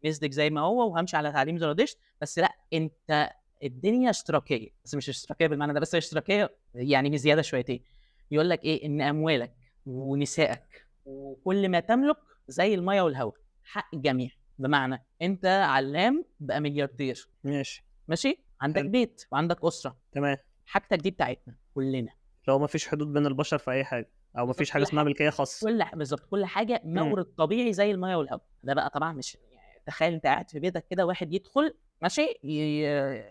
مزدك زي ما هو، وهمشي على تعليم زرادشت، بس لا، انت الدنيا اشتراكيه، بس مش اشتراكيه بالمعنى ده، بس اشتراكيه يعني بزياده شويتين. يقول لك ايه؟ ان اموالك ونسائك وكل ما تملك زي الميه والهواء، حق الجميع. بمعنى انت علام بقى ملياردير، ماشي. ماشي، عندك حلو. بيت وعندك اسره، تمام. حاجتك دي بتاعتنا كلنا. لو ما فيش حدود بين البشر في اي حاجة، او ما بالظبط فيش حاجة كل اسمها حاجه، ملكية خاصة. بالظبط كل حاجه مم. مورد طبيعي زي الميه والهواء. ده بقى طبعا مش يعني، تخيل انت قاعد في بيتك كده، واحد يدخل ماشي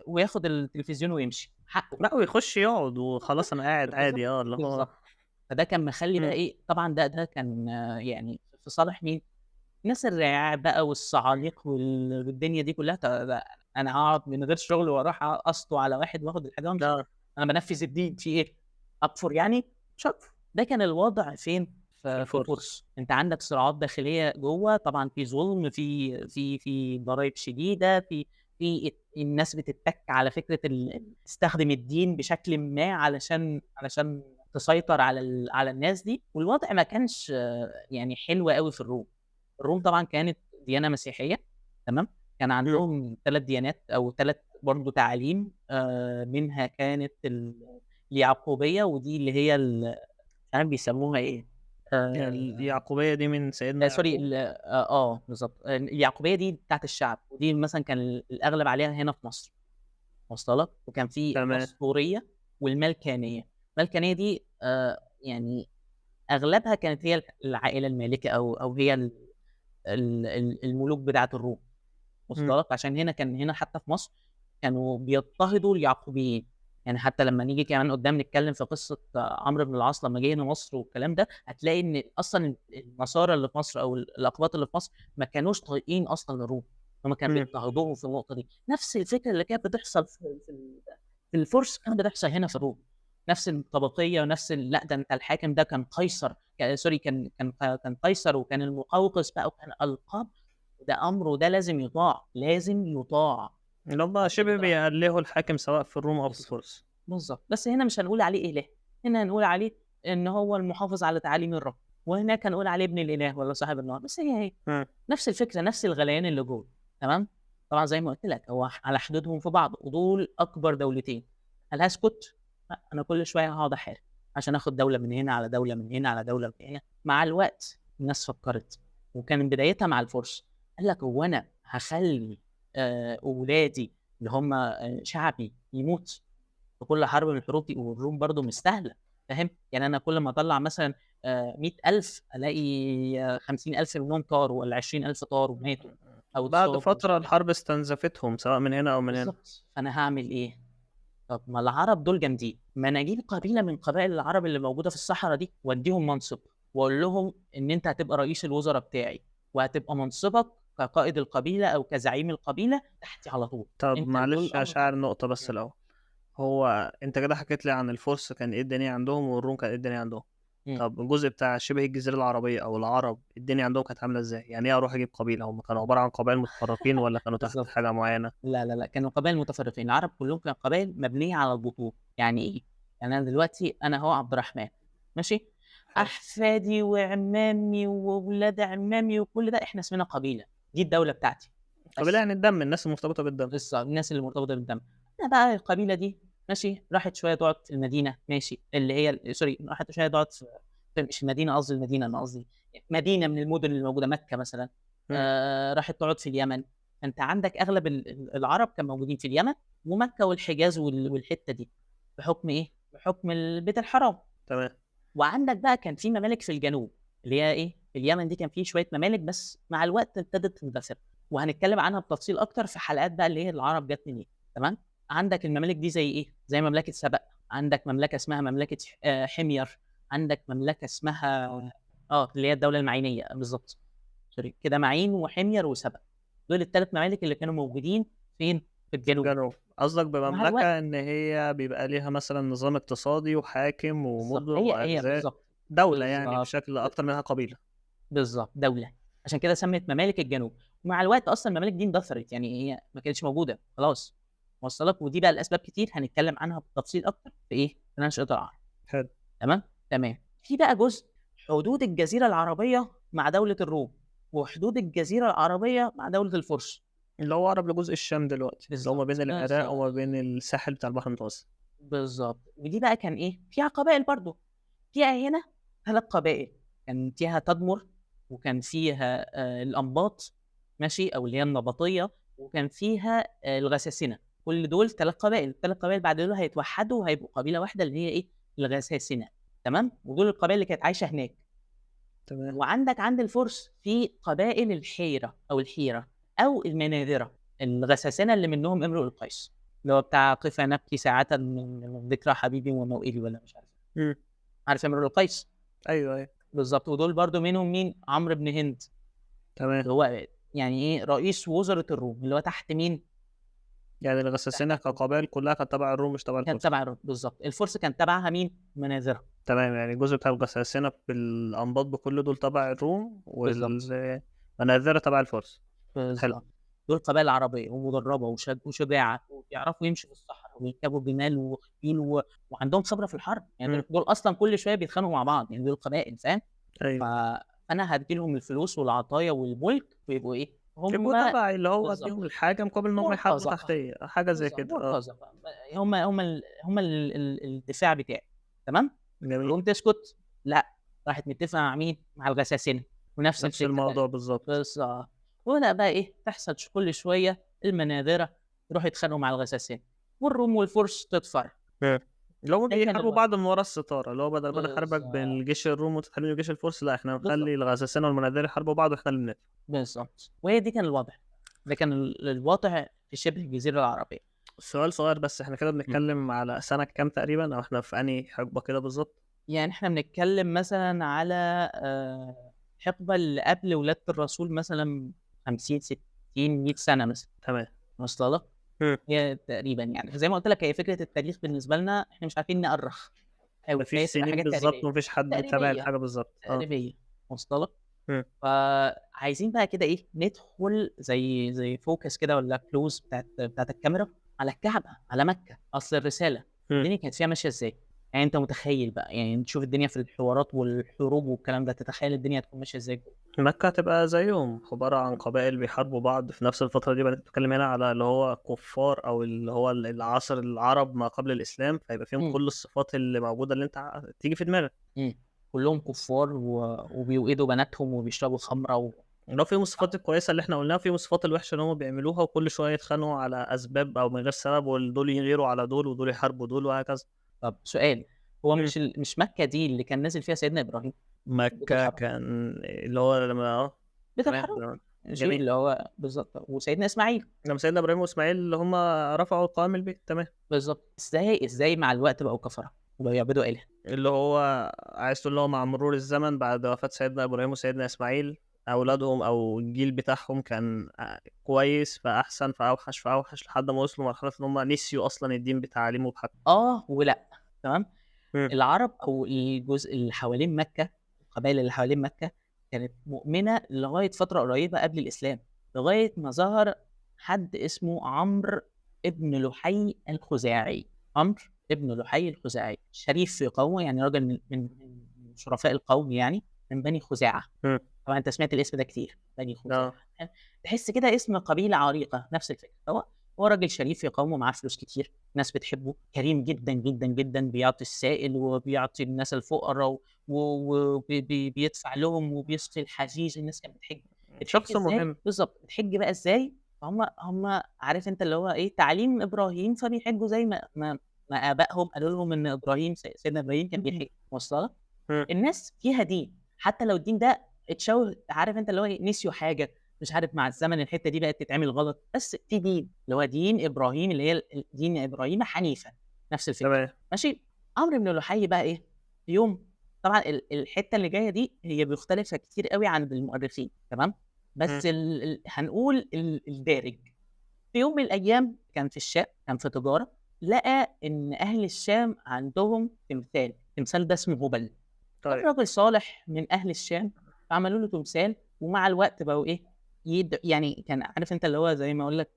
وياخد التلفزيون ويمشي، حقه. لا ويخش يقعد وخلاص انا قاعد بالظبط عادي اه اللي هو. بالظبط. فده كان مخلي بقى مم. ايه، طبعا ده كان يعني في صالح مين؟ الناس الرعاع بقى والصعاليق والدنيا دي كلها. انا هقعد من غير شغل واروح اسطو على واحد واخد الحاجه وامشي؟ لا انا بنفذ الدين في ايه؟ اكفر يعني؟ مش اكفر. ده كان الوضع فين؟ في في الفرس. الفرس. انت عندك صراعات داخليه جوه، طبعا في ظلم، في ضرائب شديده، في الناس بتتك على فكره تستخدم الدين بشكل ما علشان تسيطر على الناس دي. والوضع ما كانش يعني حلو قوي في الروم. الروم طبعا كانت ديانه مسيحيه، تمام. كان مم. عندهم 3 ديانات او 3 برضه تعاليم، منها كانت اليعقوبيه، ودي اللي هي مش عارف بيسموها ايه. يعني آه اليعقوبية دي من سيدنا سوري يعقوب. بالظبط. اليعقوبيه دي بتاعت الشعب، ودي مثلا كان الاغلب عليها هنا في مصر، واصله لك. وكان في تمام. النسطوريه والملكانيه. الملكانيه دي يعني اغلبها كانت هي العائله المالكه، او هي الملوك بتاعه الروم، مم. واصله لك. عشان هنا كان هنا حتى في مصر كانوا بيضطهدوا اليعقوبيين. يعني حتى لما نيجي كمان قدام نتكلم في قصه عمرو بن العاص لما جه هنا مصر والكلام ده، هتلاقي ان اصلا النصارى اللي في مصر او الاقباط اللي في مصر ما كانوش طايقين اصلا الروم، هم كانوا مم. بيضطهدوهم في النقطه دي. نفس الفكره اللي كانت بتحصل في الفرس كانت بتحصل هنا في الروم، نفس الطبقيه ونفس لا، ده انت الحاكم ده كان قيصر، سوري، كان قيصر، وكان المقوقس بقى، وكان القاب. ده امره ده لازم يطاع، لازم يطاع. اللي هم شبه بيألهوا الحاكم سواء في الروم او في بالظبط الفرس. بالظبط. بس هنا مش هنقول عليه اله، هنا هنقول عليه ان هو المحافظ على تعاليم الرب، وهناك هنقول عليه ابن الاله ولا صاحب النار. بس هي مم. نفس الفكره، نفس الغليان اللي جوه. تمام. طبعا زي ما قلت لك، هو على حدودهم في بعض، ودول اكبر دولتين. هل هسكت؟ لا، انا كل شويه هقعد احارب عشان اخد دوله من هنا على دوله من هنا على دوله من هنا. مع الوقت الناس فكرت، وكان بدايتها مع الفرس. قال لك هو أنا هاخلّي ولادي اللي هم شعبي يموت في كل حرب من الحروب دي، والروم برضه مستاهلة، فاهم؟ يعني أنا كل ما أطلّع مثلًا 100,000 ألاقي 50,000 منهم طاروا والّا 20,000 طاروا وماتوا أو بعد اتصابوا ومش فترة عارف إيه. الحرب استنزفتهم سواء من هنا أو من هنا. بالضبط، فأنا هاعمل إيه؟ طب ما العرب دول جامدين، ما أنا أجيب قبيلة من قبائل العرب اللي موجودة في الصحرا دي وأدّيهم منصب، وأقول لهم إن أنت هتبقى رئيس الوزرا بتاعي، وهتبقى منصبك كقائد القبيلة أو كزعيم القبيلة تحتي على طول، طب أنت اللي تقول معلش يا الأمر شاعر كله. نقطة بس إمم، الأول، هو أنت كده حكيت لي عن الفرس كان إيه الدنيا عندهم والروم كان إيه الدنيا عندهم. إمم، طب الجزء بتاع شبه الجزيرة العربية أو العرب الدنيا عندهم كانت عاملة إزاي؟ يعني إيه أروح أجيب قبيلة؟ هم كانوا عبارة عن قبائل متفرقين والّا كانوا تحت بالضبط. حاجة معينة؟ لا، لا، لأ، كانوا قبايل متفرقين، العرب كلّهم كانوا قبايل مبنية على البطون. يعني إيه؟ يعني أنا دلوقتي أنا أهو عبد الرحمن، ماشي؟ حلو. أحفادي وعمامي وولاد عمامي وكل ده إحنا اسمنا قبيلة، دي الدولة بتاعتي، قبيلة بس. يعني الدم، الناس المرتبطة بالدم. الناس اللي مرتبطة بالدم. أنا بقى القبيلة دي ماشي، راحت شوية تقعد في المدينة ماشي، اللي هي sorry راحت شوية تقعد في مش المدينة قصدي المدينة، أنا قصدي مدينة من المدن اللي موجودة، مكة مثلًا. إمم. راحت تقعد في اليمن. فأنت عندك أغلب العرب كانوا موجودين في اليمن ومكة والحجاز والحتة دي، بحكم إيه؟ بحكم البيت الحرام. تمام. وعندك بقى كان في ممالك في الجنوب، اللي هي إيه، اليمن دي كان في شوية ممالك بس مع الوقت ابتدت تندثر، وهنتكلم عنها بتفصيل أكتر في حلقات بقى اللي هي العرب جات منين، تمام؟ عندك الممالك دي زي إيه، زي مملكة سبأ، عندك مملكة اسمها مملكة حمير، عندك مملكة اسمها اللي هي الدولة المعينية بالضبط، sorry كده معين وحمير وسبأ، دول ال3 ممالك اللي كانوا موجودين فين، في في الجنوب. الجنوب. قصدك ومع الوقت بمملكة إن هي بيبقى ليها مثلًا نظام اقتصادي وحاكم بالضبط، ومدن هي وأجزاء، بالضبط، دولة يعني بالضبط. بشكل أكتر منها قبيلة. بالضبط، دولة، عشان كده سمِّت ممالك الجنوب، ومع الوقت أصلًا الممالك دي اندثرت، يعني هي ما كانتش موجودة خلاص، واصلة لك، ودي بقى لأسباب كتير هنتكلم عنها بالتفصيل أكتر في إيه، في نشأة العرب، حلو. تمام، تمام. في بقى جزء حدود الجزيرة العربية مع دولة الروم، وحدود الجزيرة العربية مع دولة الفرس. اللي هو أقرب لجزء الشام دلوقتي، اللي هو ما بين بالضبط، العراق بالضبط، وما بين الساحل بتاع البحر المتوسط. بالضبط، ودي بقى كان إيه، فيها قبائل برضه، فيها هنا 3 قبائل، كان فيها تدمر، وكان فيها الأنباط ماشي، أو اللي هي النبطية، وكان فيها الغساسنة، كل دول 3 قبائل، ال3 قبائل بعد دول هيتوحدوا وهيبقوا قبيلة واحدة اللي هي إيه، الغساسنة، تمام، ودول القبائل اللي كانت عايشة هناك. تمام. وعندك عند الفرس في قبائل الحيرة أو الحيرة أو المناذرة، الغساسنة اللي منهم امرؤ القيس، اللي هو بتاع قف نبكي ساعةً من ذكرى حبيبي وموئلي والّا مش عارف إيه، إمم. عارف امرؤ القيس؟ أيوه، أيوه. بالضبط، ودول برضه منهم مين، عمرو بن هند، تمام. اللي هو يعني إيه، رئيس وزراء الروم، اللي هو تحت مين، يعني تحت الغساسنة كقبائل كلها كانت تبع الروم مش تبع كان الفرس. تبع الروم، بالضبط، الفرس كان تبعها مين، مناذرة، تمام، يعني الجزء بتاع الغساسنة بالأنباط بكل دول تبع الروم، بالضبط، والمناذرة تبع الفرس. حلو. بالضبط، دول قبائل عربية ومدربة وشجاعة وبيعرفوا يمشوا في الصحرا ويركبوا جمال وخيل وعندهم خبرة في الحرب، يعني إمم. دول أصلًا كل شوية بيتخانقوا مع بعض، يعني دول قبائل فاهم؟ ف أيوه. فأنا هادّي لهم الفلوس والعطايا والملك ويبقوا إيه، يبقوا هم تبعي، اللي هو بالضبط، أدّيهم الحاجة مقابل إن هم يحاربوا مرتزقة، تحتيّا، حاجة زي بالضبط، كده، آه. مرتزقة، هم الدفاع بتاعي، تمام؟ جميل. تقوم تسكت؟ لأ، راحت متفقة مع مين؟ مع الغساسنة، ونفس نفس الفكرة بقى، الموضوع بالضبط. بالضبط، وبدأ بقى إيه، تحصل كل شوية المناذرة يروحوا يتخانقوا مع الغساسنة، والروم والفرس تتفرّق، إمم. اللي هُم ده كان بيحاربوا الوضع، بعض من ورا الستارة، اللي هو بدل ما أنا أحاربك بالضبط، بالجيش الروم وأنت تحاربني بجيش الفرس، لأ إحنا بالضبط، هنخلّي الغساسنة والمناذير يحاربوا بعض وإحنا اللي ندافع. بالضبط، وهي دي كان الوضع، ده كان الوضع في شبه الجزيرة العربية. سؤال صغير بس، إحنا كده إمم. بنتكلم على سنة كام تقريبًا، أو إحنا في أنهي حقبة كده بالضبط؟ يعني إحنا بنتكلّم مثلًا على الحقبة اللي قبل ولادة الرسول مثلًا 50، 60، 100 سَنة مثلًا، تمام. واصلة لك؟ إمم. هي تقريبًا يعني، زي ما قُلت لك هي فكرة التاريخ بالنسبة لنا إحنا مش عارفين نأرّخ ما أوي، فيش فهي بتبقى سنين حاجات بالضبط، تقريبية، وما فيش حد متابع تقريبية، الحاجة بالضبط، آه. تقريبية، واصلة لك؟ إمم. فعايزين بقى كده إيه، ندخل زي focus كده والّا close بتاعة الكاميرا على الكعبة، على مكة، أصل الرسالة، إمم. الدنيا كانت فيها ماشية إزاي؟ يعني أنت متخيّل بقى، يعني تشوف الدنيا في الحوارات والحروب والكلام ده، تتخيّل الدنيا هتكون ماشية إزاي جوّه؟ مكة هتبقى زيّهم، عبارة عن قبائل بيحاربوا بعض في نفس الفترة دي، يبقى أنت بتتكلم هنا على اللي هو كُفّار أو اللي هو العصر العرب ما قبل الإسلام، فهيبقى فيهم إمم، كل الصفات اللي موجودة اللي أنت تيجي في دماغك. إمم، كلّهم كُفّار وبيوئدوا بناتهم وبيشربوا خمرة لو في الصفات الكويسة اللي إحنا قُلناها، وفي الصفات الوحشة اللي هُم بيعملوها، وكل شوية يتخانقوا على أسباب أو من غير سبب، دول يغيروا على دول، ودول يحاربوا دول وهكذا. طب سؤال، هو إمم. مش مكة دي اللي كان نازل فيها سيدنا إبراهيم؟ بيت مكة الحرام، كان اللي هو لمّا بيت تمام، الحرام، ماشي، جميل. اللي هو بالضبط، وسيدنا إسماعيل، لمّا سيدنا إبراهيم وإسماعيل اللي هُم رفعوا قوائم البيت، تمام. بالضبط. إزاي مع الوقت بقوا كفرة وبقوا يعبدوا آلهة؟ اللي هو عايز تقول اللي هو مع مرور الزمن بعد وفاة سيدنا إبراهيم وسيدنا إسماعيل، أولادهم أو الجيل بتاعهم كان كويس، فأحسن، فأوحش، فأوحش، لحد ما وصلوا لمرحلة إن هُم نسيوا أصلًا الدين بتعاليمه بحاجته. آه ولأ، تمام؟ إمم. العرب أو الجزء اللي حوالين مكة، القبايل اللي حوالين مكة كانت مؤمنة لغاية فترة قريبة قبل الإسلام، لغاية ما ظهر حد اسمه عمرو ابن لحي الخزاعي، عمرو ابن لحي الخزاعي، شريف في قومه، يعني راجل من شرفاء القوم يعني، من بني خزاعة. إمم. طبعًا أنت سمعت الاسم ده كتير، بني خزاعة، آه. حلو، تحس كده اسم قبيلة عريقة، نفس الفكرة. هو راجل شريف في قومه، معاه فلوس كتير، الناس بتحبه، كريم جدًا، جدًا، جدًا، بيعطي السائل وبيعطي الناس الفقرا بيدفع لهم وبيسقي الحجيج، الناس كانت بتحج شخص إزاي؟ مهم. بالضبط، بتحج بقى إزاي؟ هم عارف أنت اللي هو إيه، تعليم إبراهيم، فبيحجوا زي ما آبائهم قالوا لهم إن إبراهيم سيدنا إبراهيم كان بيحج، واصلة لك؟ إمم. الناس فيها دين، حتى لو الدين ده اتشوه، عارف أنت اللي هو إيه، نسيوا حاجة، مش عارف مع الزمن الحتّة دي بقت تتعمل غلط، بس في دين، اللي هو دين إبراهيم، اللي هي دين إبراهيم حنيفًا، نفس الفكرة، تمام. ماشي. عمرو بن لُحي بقى إيه، في يوم، طبعًا الحتّة اللي جاية دي هي مختلفة كتير أوي عند المؤرخين، تمام، إمم. بس هنقول الدارج. في يوم من الأيام كان في الشام، كان في تجارة، لقى إن أهل الشام عندهم تمثال، التمثال ده اسمه هُبل. طيب. كان راجل صالح من أهل الشام، فعملوا له تمثال، ومع الوقت بقوا إيه، يعني كان عارف أنت اللي هو زي ما أقول لك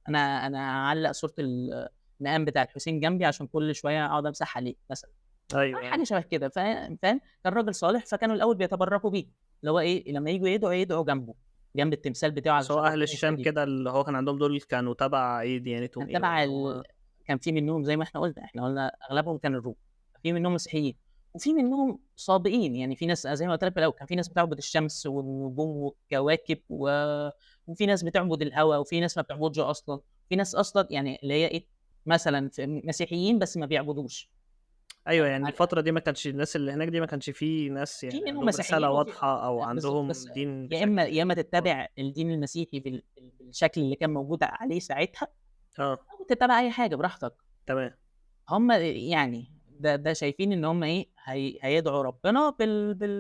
أنا هاعلّق صورة المقام بتاع الحسين جنبي عشان كل شوية أقعد أمسح عليه مثلًا، أيوه، أيوه. حاجة شبه كده، فاهم؟ كان راجل صالح، فكانوا الأول بيتبرّكوا بيه، اللي هو إيه، لمّا ييجوا يدعوا جنبه، جنب التمثال بتاعه بس هو علشان أهل ربنا الشام يستجيب. كده اللي هو كان عندهم دول كانوا تبع إيه، ديانتهم كان إيه والّا تبع هو؟ كان في منهم زي ما إحنا قُلنا أغلبهم كان الروم، في منهم مسيحيين، وفي منهم صابئين، يعني في ناس زي ما قُلت لك في الأول، كان في ناس بتعبد الشمس والنجوم والكواكب وفي ناس بتعبد الهوا، وفي ناس ما بتعبدش أصلًا، في ناس أصلًا يعني اللي هي إيه، مثلًا مسيحيين بس ما بيعبدوش، أيوه، يعني عن الفترة دي ما كانش الناس اللي هناك دي ما كانش في ناس في يعني منهم عندهم رسالة مسيحيين واضحة أو بالضبط، بس عندهم دين يا إما بشكل واضح. تتّبع الدين المسيحي بالشكل اللي كان موجود عليه ساعتها، آه. أو تتّبع أي حاجة براحتك. تمام. هم يعني ده شايفين إن هم إيه، هيدعوا ربنا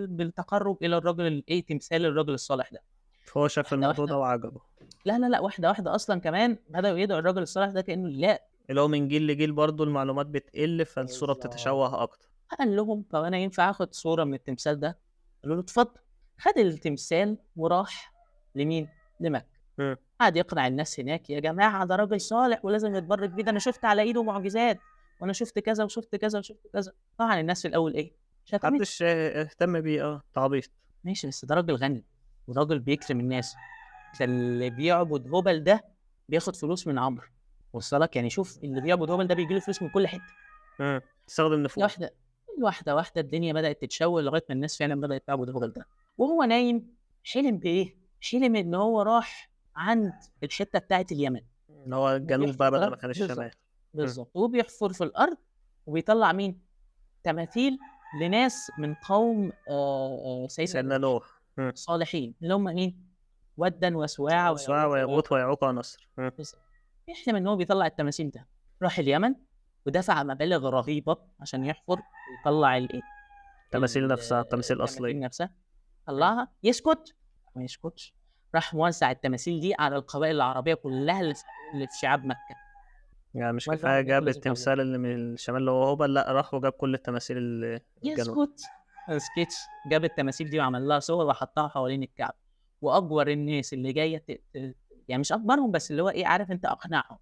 بالتقرُّب إلى الرجل إيه، تمثال الرجل الصالح ده. فهو شاف واحدة، الموضوع ده واحدة، وعجبه. لا، لا، لأ، واحدة، واحدة أصلًا كمان بدأوا يدعوا الرجل الصالح ده كإنه إله. اللي هو من جيل لجيل برضه المعلومات بتقل، فالصورة بالضبط. بتتشوّه أكتر. فقال لهم: "طَب أنا ينفع آخُد صورة من التمثال ده؟" قالوا له: "اتفضل." خَد التمثال وراح لمين، لمكة. إمم. قعد يقنع الناس هناك: "يا جماعة ده راجل صالح ولازم نتبرّك بيه، ده أنا شُفت على إيده معجزات، وأنا شُفت كذا وشُفت كذا وشُفت كذا." طبعًا الناس في الأول إيه، ما شتمته. حدش اهتم بيه، تعبيط. ماشي، بس ده راجل غني، وراجل بيكرم الناس، ده اللي بيعبد هُبل ده بياخد فلوس من عمرو، واصلة لك؟ يعني شوف اللي بيعبد هُبل ده بييجي له فلوس من كل حتة. إمم. تستخدم نفوذ. واحدة، واحدة الدنيا بدأت تتشوّه لغاية ما الناس فعلًا بدأت تعبد هُبل ده، وهو نايم حلم بإيه، حلم إن هو راح عند الحتة بتاعة اليمن، اللي هو الجنوب وبيحفر بقى في بدل الأرض، ما كان الشمال. بالضبط، إمم. بالضبط، وبيحفر في الأرض وبيطلّع مين، تماثيل لناس من قوم سيدنا سيدنا إبراهيم، نوح. إمم. صالحين، اللي هم مين، وَدًّا وسواعة سواع ويغوث ويغوث ويعوق، ويعوق ونسر. إمم. بالضبط، بيحلم إن هو بيطلّع التماثيل ده، راح اليمن ودفع مبالغ رهيبة عشان يحفر ويطلّع الإيه، التماثيل نفسها، التماثيل التماثيل الأصلية. نفسها، إمم. طلّعها، يسكت؟ ما يسكتش، راح موزّع التماثيل دي على القبائل العربية كلّها اللي في شعاب مكة، يعني مش كفاية وزّعهم إن أنتم جاب لازم تعبدوها. التمثال اللي من الشمال اللي هو هُبل، لأ راح وجاب كل التماثيل الجنوب. يسكت! ما سكتش، جاب التماثيل دي وعمل لها صور وحطّها حوالين الكعبة، وأجبر الناس اللي جاية ت ت يعني مش أجبرهم، بس اللي هو إيه، عارف أنت، أقنعهم إمم.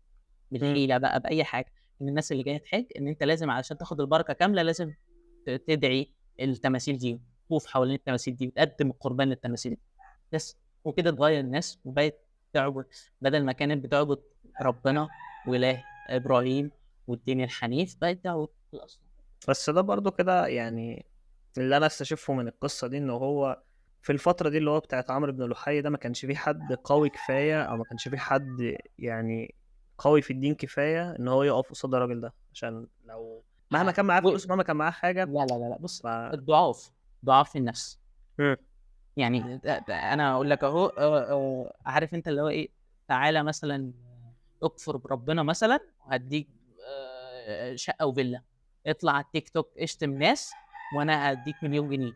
بالحيلة بقى بأي حاجة، إن الناس اللي جاية تحِج إن أنت لازم علشان تاخد البركة كاملة لازم تدعي التماثيل دي، وتطوف حوالين التماثيل دي، وتقدّم القربان للتماثيل دي، بس. وكده اتغيّر الناس وبقت تعبد، بدل ما كانت بتعبد ربنا وإله إبراهيم والدين الحنيف، بقت تعبد الأصنام. بس ده برضه كده يعني اللي أنا استشفه من القصة دي إن هو في الفترة دي اللي هو بتاعت عمرو بن لحي ده ما كانش فيه حد قوي كفاية، او ما كانش فيه حد يعني قوي في الدين كفاية ان هو يقف قصاد الراجل ده، عشان لو مهما كان معاه فلوس مهما كان معاه حاجة. لا لا لا لا، بص، ف... ضعاف في النفس. مم. يعني انا اقول لك اهو، عارف انت اللي هو ايه، تعالى مثلا اكفر بربنا مثلا وهديك شقه وفيلا، اطلع على التيك توك اشتم ناس وانا هديك مليون جنيه.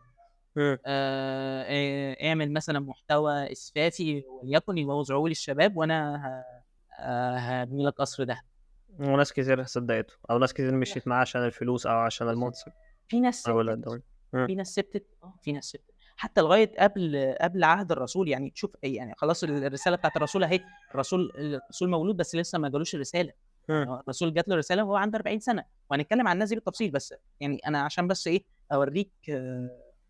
مم. اعمل مثلا محتوى اسفافي وليكن يبوظوا لي الشباب وانا هبني لك قصر ده. وناس كتير صدقته، او ناس كتير مشيت معاه عشان الفلوس او عشان بالظبط. المنصب في ناس او سبتت، الدولة. مم. في ناس سبتت حتى لغايه قبل عهد الرسول. يعني تشوف ايه، يعني خلاص الرساله بتاعت الرسول اهي، الرسول مولود بس لسه ما جالوش الرساله. مم. يعني هو الرسول جات له الرساله وهو عنده 40 سنه، وهنتكلم عن الناس دي بالتفصيل. بس يعني انا عشان بس ايه اوريك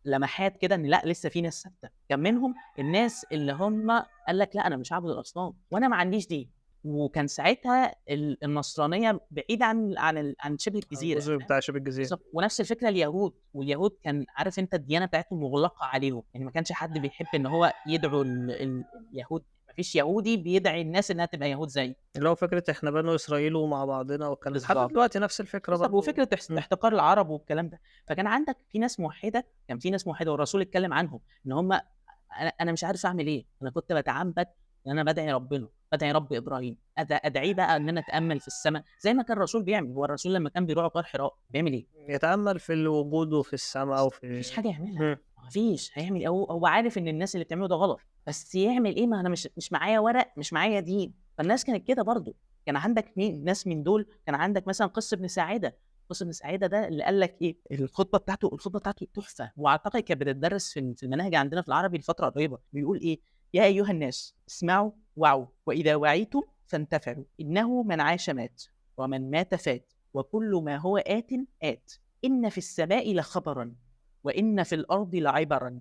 لمحات كده ان لا، لسه في ناس ثابته. كان منهم الناس اللي هم قال لك لا، انا مش هعبد الاصنام وانا ما عنديش دين. وكان ساعتها النصرانيه بعيده عن شبه الجزيره، الجزء فاهم؟ بتاع شبه الجزيرة. بالظبط. ونفس الفكره اليهود، واليهود كان عارف انت الديانه بتاعتهم مغلقه عليهم، يعني ما كانش حد بيحب ان هو يدعو اليهود. ما فيش يهودي بيدعي الناس انها تبقى يهود زي. اللي هو فكرة احنا بنو اسرائيل ومع بعضنا، وكان لحد بالظبط. دلوقتي نفس الفكرة بالظبط، برضو. وفكره مم. احتقار العرب والكلام ده. فكان عندك في ناس موحده، كان في ناس موحده والرسول اتكلم عنهم ان هم انا مش عارف اعمل ايه. انا كنت بتعبد ان انا بدعي ربنا، بدعي رب ابراهيم، ادعيه بقى ان انا اتامل في السماء زي ما كان الرسول بيعمل. هو الرسول لما كان بيروح غار حراء بيعمل ايه؟ يتأمل في الوجود وفي السماء مفيش وفي. حاجه يعملها. مم. مفيش هيعمل. هو عارف ان الناس اللي بتعمله ده غلط، بس يعمل ايه؟ ما انا مش معايا ورق، مش معايا دين. فالناس كانت كده برضو. كان عندك مين ناس من دول؟ كان عندك مثلا قس بن ساعده. قس بن ساعده ده اللي قال لك ايه، الخطبه بتاعته تحفه، واعتقد كانت بتدرس في المناهج عندنا في العربي لفتره قريبه. بيقول ايه؟ يا ايها الناس اسمعوا وعوا، واذا وعيتم فانتفعوا، انه من عاش مات ومن مات فات، وكل ما هو آت. إن في السماء لخبرا وإن في الأرض لعبرا،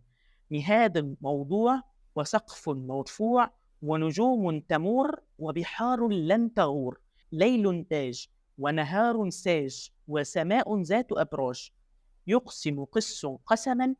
مهاد موضوع وسقف مرفوع ونجوم تمور وبحار لن تغور، ليل تاج ونهار ساج وسماء ذات أبراج، يقسم قس قسما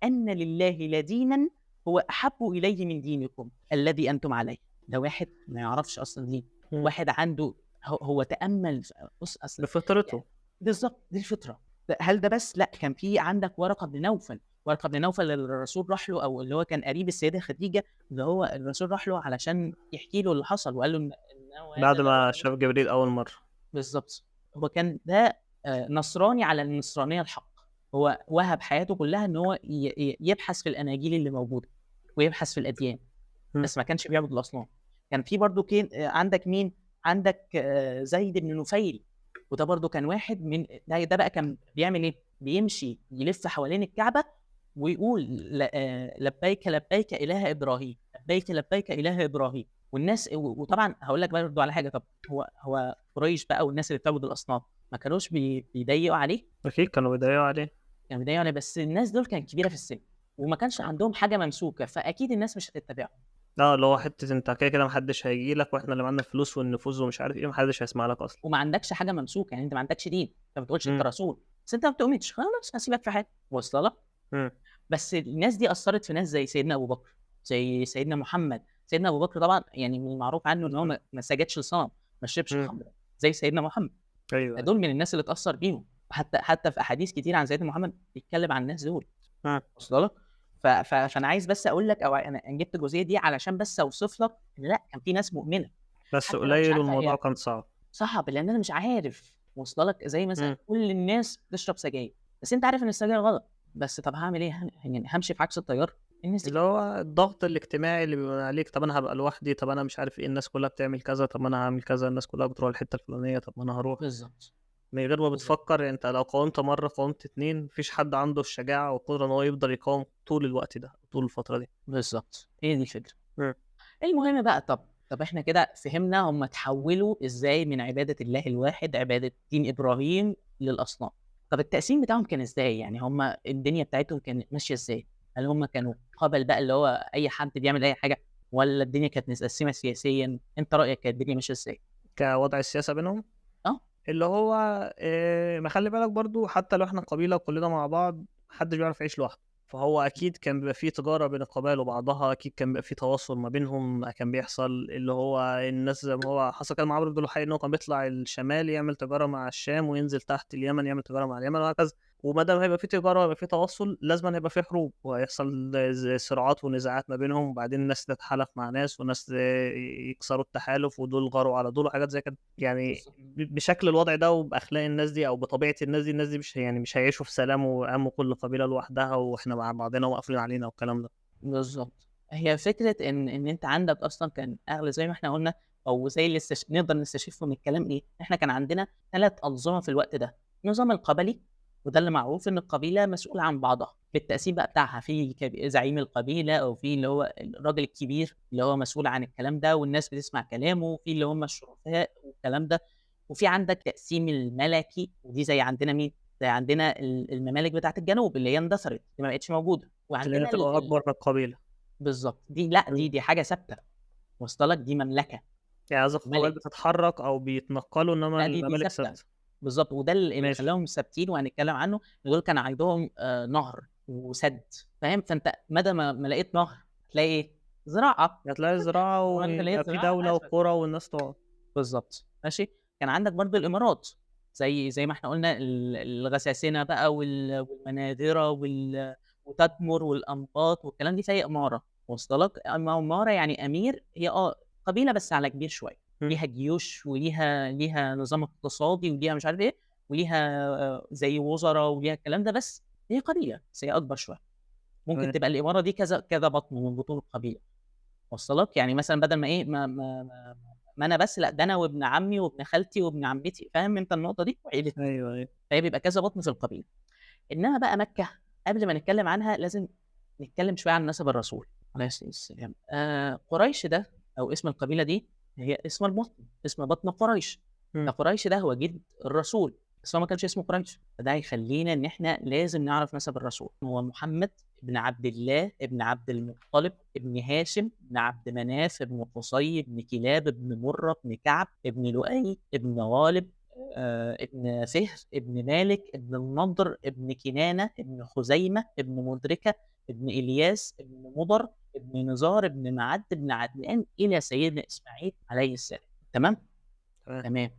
أن لله لدينا هو أحب إليه من دينكم الذي أنتم عليه. ده واحد ما يعرفش أصلا دين، مم. واحد عنده هو تأمل. بص أصلا بفطرته. بالظبط دي الفطره. هل ده بس؟ لا، كان في عندك ورقه بن نوفل. ورقه بن نوفل اللي الرسول راح له، او اللي هو كان قريب السيده خديجه، اللي هو الرسول راح له علشان يحكي له اللي حصل، وقال له انه هذا بعد لا ما روح. شاف جبريل أول مرة. بالظبط. هو كان ده نصراني على النصرانيه الحق. هو وهب حياته كلها ان هو يبحث في الاناجيل اللي موجوده ويبحث في الاديان، مم. بس ما كانش بيعبد الاصنام. كان في برضو كين عندك مين؟ عندك زيد بن نفيل. وده برضو كان واحد من ده بقى كان بيعمل ايه؟ بيمشي يلف حوالين الكعبه ويقول لبيك لبيك اله ابراهيم، لبيك لبيك اله ابراهيم. والناس وطبعا هقول لك برضو على حاجه. طب هو قريش بقى والناس اللي بتعبد الاصنام ما كانوش بيضيقوا عليه؟ أكيد كانوا بيضيعوا عليه. كانوا بيضايقوا عليه، بس الناس دول كانت كبيره في السن وما كانش عندهم حاجه ممسوكه، فاكيد الناس مش هتتبعهم. اه، اللي هو حتة انت كده كده محدش هيجي لك، واحنا اللي معانا الفلوس والنفوذ ومش عارف ايه، محدش هيسمع لك اصلا. وما عندكش حاجه ممسوكه، يعني انت ما عندكش دين، انت ما بتقولش انت مم. رسول، بس انت ما بتؤمنش، خلاص هسيبك في حالك. واصله لك؟ مم. بس الناس دي اثرت في ناس زي سيدنا ابو بكر، زي سيدنا محمد. سيدنا ابو بكر طبعا يعني من المعروف عنه ان هو ما سجدش لصنم، ما شربش مم. خمر زي سيدنا محمد. ايوه. دول من الناس اللي اتاثر بيهم. حتى في احاديث كتير عن سيدنا محمد بيتكلم عن الناس دول. مم. واصله لك؟ فانا عايز بس اقول لك، او انا جبت الجزئيه دي علشان بس اوصف لك ان لا، كان في ناس مؤمنه بس حتى لو مش قليل عارفه والموضوع هي كان صعب. صعب، لان انا مش عارف. واصله لك؟ زي مثلا مم. كل الناس بتشرب سجاير، بس انت عارف ان السجاير غلط، بس طب هعمل ايه؟ يعني همشي في عكس التيار؟ الناس دي اللي هو الضغط الاجتماعي اللي بيبقى عليك، طب انا هبقى لوحدي، طب انا مش عارف ايه، الناس كلها بتعمل كذا، طب انا هعمل كذا، الناس كلها بتروح الحتة الفلانية، طب ما انا هروح. بالظبط. من غير ما بالظبط. بتفكر انت لو قاومت مرة قاومت اتنين، مفيش حد عنده الشجاعة والقدرة ان هو يفضل يقاوم طول الوقت ده، طول الفترة دي. بالظبط، هي دي الفكره. مم. المهم بقى، طب احنا كده فهمنا هم تحولوا ازاي من عباده الله الواحد، عباده دين ابراهيم، للاصنام. طب التقسيم بتاعهم كان ازاي؟ يعني هم الدنيا بتاعتهم كانت ماشيه ازاي؟ هل هم كانوا قبل بقى اللي هو اي حد بيعمل اي حاجه، ولا الدنيا كانت متقسمه سياسيا؟ انت رايك كانت الدنيا ماشيه ازاي؟ كوضع السياسة بينهم، اه. اللي هو ما خلي بالك برضو، حتى لو احنا قبيلة وكلنا مع بعض، محدش بيعرف يعيش لوحده. فهو أكيد كان بيبقى في تجارة بين القبائل وبعضها، أكيد كان بيبقى في تواصل ما بينهم، كان بيحصل اللي هو الناس زي ما هو حصل كده مع عمرو بن لحي، إن هو كان بيطلع الشمال يعمل تجارة مع الشام، وينزل تحت اليمن يعمل تجارة مع اليمن، وهكذا. وما دام هيبقى في تجارة وهيبقى في تواصل، لازم هيبقى في حروب، وهيحصل صراعات ونزاعات ما بينهم، وبعدين الناس تتحالف مع ناس، وناس يكسروا التحالف، ودول غاروا على دول، وحاجات زي كده يعني. بالظبط. بشكل الوضع ده وبأخلاق الناس دي، أو بطبيعة الناس دي مش يعني مش هيعيشوا في سلام، وقاموا كل قبيلة لوحدها وإحنا مع بعضنا وقافلين علينا والكلام ده. بالظبط. هي فكرة إن أنت عندك أصلا كان أغلى زي ما إحنا قلنا، أو زي اللي نقدر نستشفه من الكلام إيه؟ إحنا كان عندنا 3 أنظمة في الوقت ده. النظام القبلي، وده اللي معروف إن القبيلة مسؤولة عن بعضها بالتقسيم بقى بتاعها، في زعيم القبيلة، أو في اللي هو الراجل الكبير اللي هو مسؤول عن الكلام ده والناس بتسمع كلامه، وفي اللي هم الشرفاء والكلام ده، وفي عندك تقسيم الملكي، ودي زي عندنا مين؟ زي عندنا الممالك بتاعة الجنوب اللي هي اندثرت، دي ما بقتش موجودة، اللي هي وعندنا تبقى أكبر من القبيلة. بالضبط. دي لأ، مم. دي حاجة ثابتة، واصلة لك، دي مملكة، يعني قصدك القبائل ملك، بتتحرك أو بيتنقلوا، إنما لأ دي الممالك ثابتة. ثابتة. بالضبط، وده اللي ماشي. خلّاهم ثابتين وهنتكلم عنه، إن دول كان عندهم نهر وسَد، فاهم؟ فأنت مدى ما لقيت نهر هتلاقي إيه؟ زراعة، هتلاقي زراعة، طالما أنت لقيت ويبقى في زراعة دولة أسمك. وقرى والناس تقعد. بالضبط، ماشي. كان عندك برضه الإمارات، زي ما إحنا قُلنا الغساسنة بقى والمناذرة وتدمر والأنباط والكلام دي، فهي إمارة، واصلة لك؟ أمّا إمارة يعني أمير، هي قبيلة بس على كبير شوية، مم. ليها جيوش وليها نظام اقتصادي وليها مش عارف إيه، وليها زي وزرا وليها الكلام ده، بس هي قبيلة، بس هي أكبر شوية. ممكن تمام. تبقى الإمارة دي كذا بطن من بطون القبيلة. واصله لك؟ يعني مثلًا بدل ما إيه، ما أنا بس، لأ، ده أنا وابن عمي وابن خالتي وابن عمتي، فاهم أنت النقطة دي؟ وعيلتنا، أيوه، أيوه. فهي بيبقى كذا بطن في القبيلة. إنما بقى مكة، قبل ما نتكلم عنها لازم نتكلم شوية عن نسب الرسول عليه الصلاة والسلام. قريش ده، أو اسم القبيلة دي، هي اسم البطن، اسم بطن قريش. مم. فقريش ده هو جد الرسول، بس هو ما كانش اسمه قريش، فده هيخلّينا إن إحنا لازم نعرف نسب الرسول. هو محمد ابن عبد الله، ابن عبد المطلب، ابن هاشم، ابن عبد مناف، ابن قصي، ابن كلاب، ابن مرة، ابن كعب، ابن لؤي، ابن غالب، ابن فهر، ابن مالك، ابن النضر، ابن كنانة، ابن خزيمة، ابن مدركة، ابن إلياس، ابن مضر، ابن نزار، ابن معد، ابن عدنان، إلى سيدنا إسماعيل عليه السلام. تمام؟ تمام. تمام.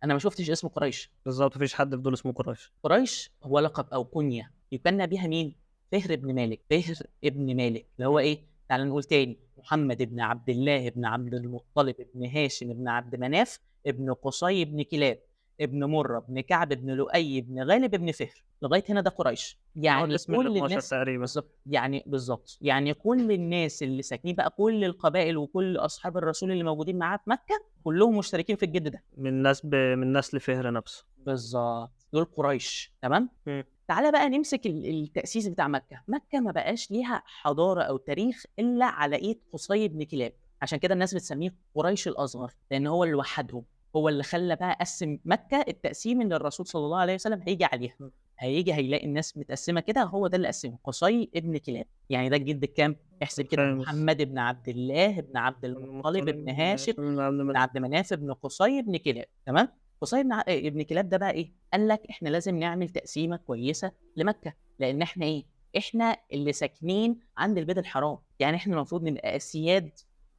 أنا ما شُفتش اسم قريش. بالضبط، مفيش حد في دول اسمه قريش. قريش هو لقب أو كُنية يُكنّى بها مين؟ فهر بن مالك، فهر ابن مالك، اللي هو مم. إيه، تعالَ نقول تاني: محمد ابن عبد الله، ابن عبد المطلب، ابن هاشم، ابن عبد مناف، ابن قُصي، ابن كلاب، ابن مُرّة، ابن كعب، ابن لؤي، ابن غالب، ابن فهر، لغاية هنا ده قريش. هو يعني الاسم كل ال12 الناس، تقريبًا. بالضبط، يعني بالضبط، يعني كل الناس اللي ساكنين بقى، كل القبائل وكل أصحاب الرسول اللي موجودين معاه في مكة، كلّهم مشتركين في الجِد ده. من نسل فهر نفسه. بالضبط، دول قريش، تمام؟ مم. تعالَ بقى نمسك التأسيس بتاع مكة. مكة ما بقاش ليها حضارة أو تاريخ إلا على إيد قُصي بن كلاب، عشان كده الناس بتسميه قريش الأصغر، لإن هو اللي وحّدهم، هو اللي خلّى بقى قسّم مكة التقسيم اللي الرسول صلى الله عليه وسلم هييجي عليها، مم. هييجي هيلاقي الناس متقسّمة كده، هو ده اللي قسّمهم، قُصي ابن كلاب. يعني ده الجد الكام؟ احسب كده: الخامس. محمد ابن عبد الله، ابن عبد بن المطلب، المطلب ابن بن هاشم، هاشم بن عبد ابن مناف. عبد مناف، ابن قُصي، ابن كلاب، تمام؟ قُصي ابن كلاب ده بقى إيه، قال لك إحنا لازم نعمل تقسيمة كويسة لمكة، لإن إحنا إيه، إحنا اللي ساكنين عند البيت الحرام، يعني إحنا المفروض نبقى أسياد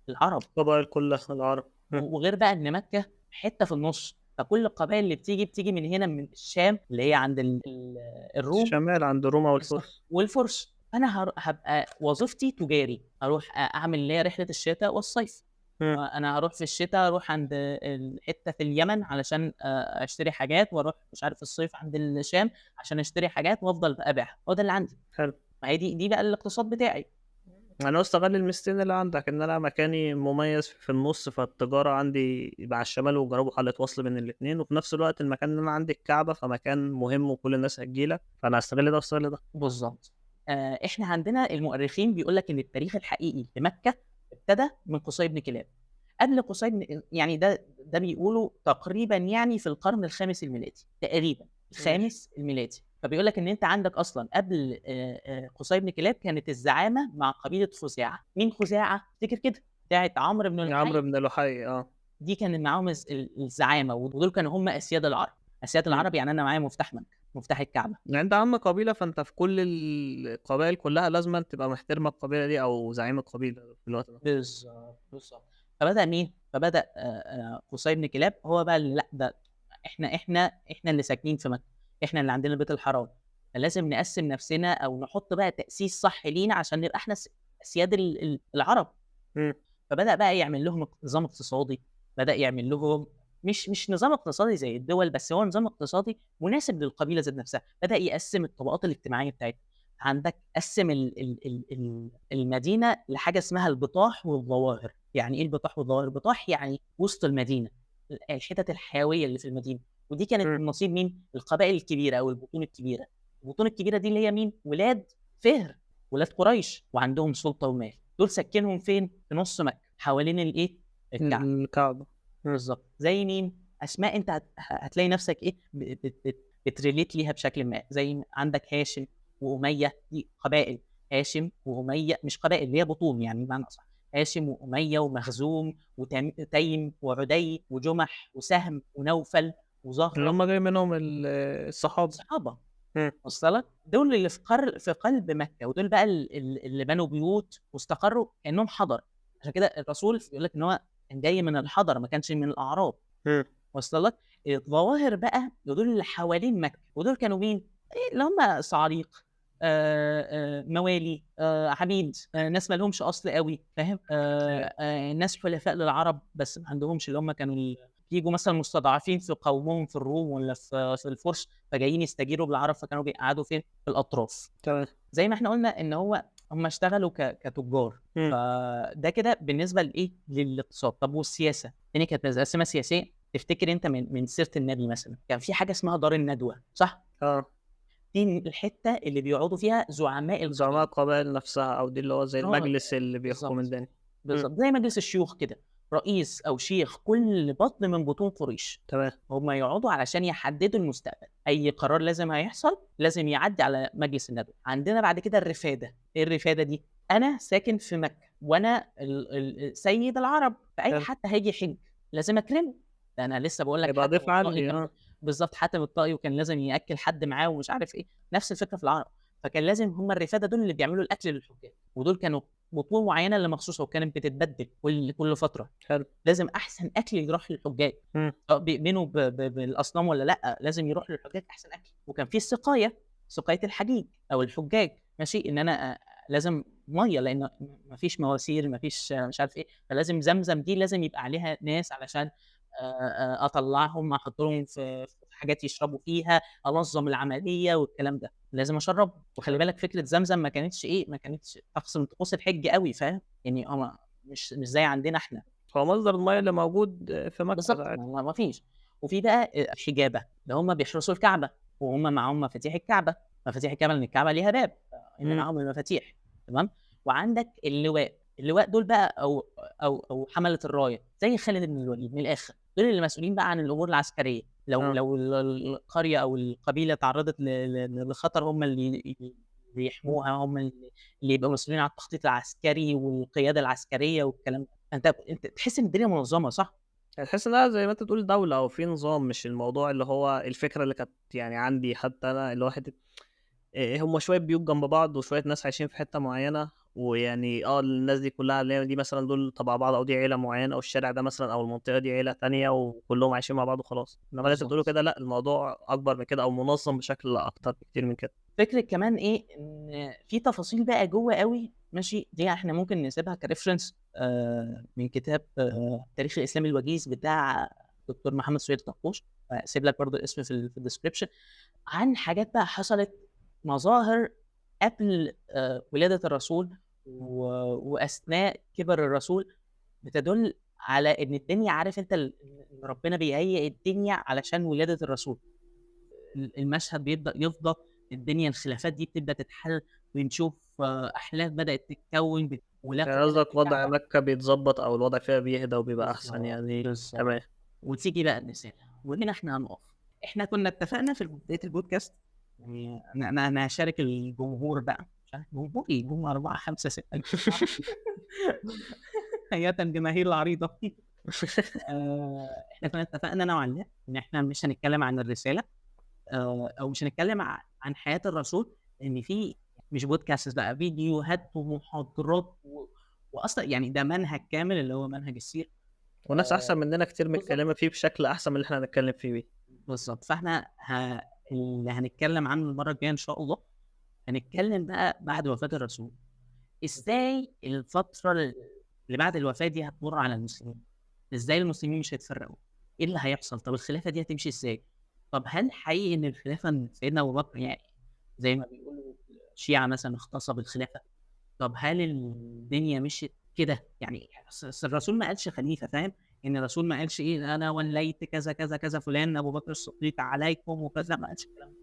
العرب، القبائل كلها العرب. مم. وغير بقى إن مكة حتّة في النُص، فكل القبائل اللي بتيجي من هنا من الشام، اللي هي عند الروم، الشمال عند روما بالضبط، والفرس. والفُرس. فأنا هابقى وظيفتي تجاري، هاروح أعمل اللي هي رحلة الشتا والصيف. مم. أنا هاروح في الشتا، أروح عند حتّة في اليمن علشان أشتري حاجات، وأروح مش عارف في الصيف عند الشام عشان أشتري حاجات وأفضل أبيعها، هو ده اللي عندي. حلو. ما هي دي بقى الاقتصاد بتاعي. أنا أستغل الميزتين اللي عندك، إن أنا مكاني مميز في النُص، فالتجارة عندي يبقى على الشمال والجنوب، وحلقة وصل بين الاتنين، وفي نفس الوقت المكان اللي أنا عندي الكعبة، فمكان مهم وكل الناس هتيجي لك، فأنا هاستغل ده واستغل ده. بالضبط. إحنا عندنا المؤرخين بيقول لك إن التاريخ الحقيقي لمكة ابتدى من قُصي بن كلاب. قبل قُصي بن يعني ده بيقولوا تقريبًا يعني في القرن الخامس الميلادي، تقريبًا ماشي. الخامس الميلادي. فبيقول لك إن أنت عندك أصلًا قبل قُصي بن كلاب كانت الزعامة مع قبيلة خُزاعة. مين خُزاعة؟ افتكر كده، بتاعة عمرو بن عمرو لحي، بن لحي. دي كان معاهم الزعامة، ودول كانوا هم أسياد العرب. أسياد إمم. العرب يعني أنا معايا مفتاح مكة، مفتاح الكعبة. يعني أنت عم قبيلة، فأنت في كل القبائل كلّها لازمًا تبقى محترمة القبيلة دي أو زعيم القبيلة في الوقت ده. بالضبط، بالضبط. فبدأ مين؟ فبدأ قُصي بن كلاب هو بقى اللي لأ، ده إحنا اللي ساكنين في مكة، إحنا اللي عندنا البيت الحرام، فلازم نقسّم نفسنا أو نحُط بقى تأسيس صح لينا عشان نبقى إحنا أسياد العرب. إمم. فبدأ بقى يعمل لهم نظام اقتصادي، بدأ يعمل لهم مش نظام اقتصادي زي الدول، بس هو نظام اقتصادي مناسب للقبيلة ذات نفسها، بدأ يقسّم الطبقات الاجتماعية بتاعتها، عندك قسّم المدينة لحاجة اسمها البطاح والظواهر. يعني إيه البطاح والظواهر؟ البطاح يعني وسط المدينة، الحتت الحيوية اللي في المدينة، ودي كانت إمم. من نصيب مين؟ القبائل الكبيرة أو البطون الكبيرة. البطون الكبيرة دي اللي هي مين؟ ولاد فِهر، ولاد قريش، وعندهم سُلطة ومال. دول سكّنهم فين؟ في نُص مكة، حوالين الإيه، الكعبة. الكعبة. إمم. بالضبط. زي مين؟ أسماء أنت هتلاقي نَفْسك إيه، ب بت بت بتrelate ليها بشكل ما، زي عندك هاشم وأمية، دي قبائل، هاشم وأمية مش قبائل، اللي هي بطون يعني بمعنى أصح، هاشم وأمية ومخزوم تيم وعُدي وجُمح وسهم ونوفل اللي وزهرة، هم جاي منهم الصحابة. صحابة. إمم. واصلة لك؟ دول اللي في قلب مكة، ودول بقى اللي بنوا بيوت واستقروا كأنهم حضر. عشان كده الرسول بيقول لك إن هو كان جاي من الحضر، ما كانش من الأعراب. إمم. واصلة لك؟ الظواهر بقى دول اللي حوالين مكة، ودول كانوا مين؟ اللي هم صعاليق، موالي، عبيد، ناس ما لهمش أصل أوي، فاهم؟ أيوه. ناس حلفاء للعرب بس ما عندهمش، اللي هم كانوا بييجوا مثلًا مستضعفين في قومهم في الروم والّا في الفرس، فجايين يستجيروا بالعرب، فكانوا بيقعدوا فين؟ في الأطراف. تمام. زي ما إحنا قُلنا إن هم اشتغلوا كتُجّار، إمم. فده كده بالنسبة لإيه، للاقتصاد. طب والسياسة؟ الدنيا كانت متقسّمة سياسيًا. تفتكر أنت من سيرة النبي مثلًا، كان في حاجة اسمها دار الندوة، صح؟ آه. دي الحتة اللي بيقعدوا فيها زعماء زعماء القبيلة. القبائل نفسها، أو دي اللي هو زي آه، المجلس اللي بيحكم بالضبط، الدنيا. إمم. بالضبط، زي مجلس الشيوخ كده، رئيس أو شيخ كل بطن من بطون قريش، تمام. هم يقعدوا علشان يحددوا المستقبل، أي قرار لازم هيحصل لازم يعدّي على مجلس الندوة. عندنا بعد كده الرفادة، إيه الرفادة دي؟ أنا ساكن في مكة وأنا سيد العرب، فأي حلو. حد هييجي يحِج لازم أكرمه، ده أنا لسه باقول لك هيبقى حاتم ضيف الطائي عندي. كان آه. بالضبط، حاتم الطائي وكان لازم يأكّل حد معاه ومش عارف إيه، نفس الفكرة في العرب، فكان لازم هم الرفادة دول اللي بيعملوا الأكل للحُجّاج، ودول كانوا بطون معيّنة اللي مخصوصة وكانت بتتبدل كل فترة. حلو. لازم أحسن أكل يروح للحُجّاج، إمم. سواء بيؤمنوا بالأصنام والّا لأ، لازم يروح للحُجّاج أحسن أكل. وكان في السِقاية، سِقاية الحجيج أو الحُجّاج، ماشي، إن أنا لازم مَيّة، لإن ما فيش مواسير، ما فيش مش عارف إيه، فلازم زمزم دي لازم يبقى عليها ناس علشان أطلّعهم أحُط لهم في حاجات يشربوا فيها، أنظّم العملية والكلام ده، لازم أشرّبهم. وخلّي حلو. بالك فكرة زمزم ما كانتش إيه، ما كانتش طقس من طقوس الحِج أوي، فاهم؟ يعني مش زي عندنا إحنا. هو مصدر المَيّة اللي موجود في مكة ده بالضبط، عادي. ما فيش. وفي بقى حجابة، اللي هم بيحرسوا الكعبة، وهم معاهم مفاتيح الكعبة. مفاتيح الكعبة لإن الكعبة ليها باب، اللي إمم. معاهم المفاتيح، تمام. وعندك اللواء، اللواء دول بقى أو حملة الراية، زي خالد بن الوليد من الآخر، دول اللي مسؤولين بقى عن الأمور العسكرية. لو آه. لو القرية أو القبيلة اتعرضت لخطر، هم اللي يحموها، هم اللي يبقوا مسؤولين عن التخطيط العسكري والقيادة العسكرية والكلام ده. أنت تحس إن الدنيا منظمة، صح؟ هتحس إنها زي ما أنت تقول دولة أو في نظام، مش الموضوع اللي هو الفكرة اللي كانت يعني عندي حتى أنا، اللي هو حتّة هم شوية بيوت جنب بعض وشوية ناس عايشين في حتّة معيّنة، ويعني الناس دي كلّها اللي هي دي مثلًا دول تبع بعض، أو دي عيلة معيّنة، أو الشارع ده مثلًا أو المنطقة دي عيلة تانية وكلّهم عايشين مع بعض وخلاص. إنّما اللي أنت بتقوله بالضبط. كده لأ، الموضوع أكبر من كده أو منظّم بشكل أكتر بكتير من كده. فكرة كمان إيه، إن في تفاصيل بقى جوّه أوي، ماشي، دي إحنا ممكن نسيبها كreference من كتاب التاريخ الإسلامي الوجيز بتاع دكتور محمد سويد طرطوش، هاسيب لك برضه الاسم في الdescription، عن حاجات بقى حصلت، مظاهر قبل ولادة الرسول وأثناء كِبَر الرسول، بتدُل على إن الدنيا، عارف أنت إن ربنا بيهيئ الدنيا علشان ولادة الرسول. المشهد بيبدأ يفضى، الدنيا الخلافات دي بتبدأ تتحل، بنشوف أحلاف بدأت تتكوّن، ولاة يعني قبلت قصدك وضع الكعبة. مكة بيتضبّط أو الوضع فيها بيهدى وبيبقى أحسن بالضبط، يعني. بالضبط. تمام. وتيجي بقى الرسالة، وهنا إحنا هنقف. إحنا كنا اتفقنا في بداية البودكاست، يعني أنا هاشارك الجمهور بقى، مش عارف جمهور إيه، جمهور 4، 5، 6 ما أعرفش. هيا الجماهير العريضة. إحنا كنا اتفقنا نوعًا ما إن إحنا مش هنتكلم عن الرسالة، أو مش هنتكلم عن حياة الرسول، لإن في مش بودكاست بقى، فيديوهات ومحاضرات وأصلًا يعني ده منهج كامل اللي هو منهج السيرة. وناس أحسن مننا كتير بالضبط. متكلمة فيه بشكل أحسن من اللي إحنا هنتكلم فيه بيه. بالضبط، فإحنا اللي هنتكلم عنه المرّة الجاية إن شاء الله، هنتكلم بقى بعد وفاة الرسول، إزاي الفترة اللي بعد الوفاة دي هتمُر على المسلمين، إزاي المسلمين مش هيتفرّقوا، إيه اللي هيحصل، طب الخلافة دي هتمشي إزاي، طب هل حقيقي إن الخلافة إن سيدنا أبو بكر يعني زي ما بيقولوا الشيعة مثلًا اغتصب الخلافة، طب هل الدنيا مشيت كده؟ يعني أصل الرسول ما قالش خليفة فاهم، يعني الرسول ما قالش إيه أنا ولّيت كذا، كذا، كذا فلان أبو بكر الصديق عليكم وكذا، ما قالش الكلام ده،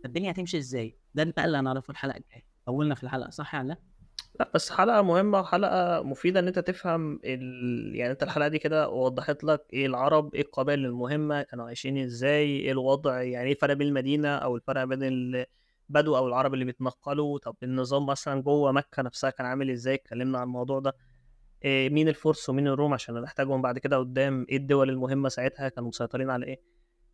فالدنيا هتمشي إزاي؟ ده بقى اللي هنعرفه الحلقة الجاية، طوّلنا في الحلقة صح والّا لأ؟ لأ، بس حلقة مهمة وحلقة مفيدة إن أنت تفهم يعني أنت الحلقة دي كده وضّحت لك إيه العرب، إيه القبائل المهمة، كانوا عايشين إزاي، إيه الوضع، يعني إيه الفرق بين المدينة أو الفرق بين البدو أو العرب اللي بيتنقّلوا، طب النظام مثلًا جوّه مكة نفسها كان عامل إزاي، اتكلمنا عن الموضوع ده. مين الفُرس ومين الروم عشان هنحتاجهم بعد كده قدّام، إيه الدول المهمة ساعتها كانوا مسيطرين على إيه.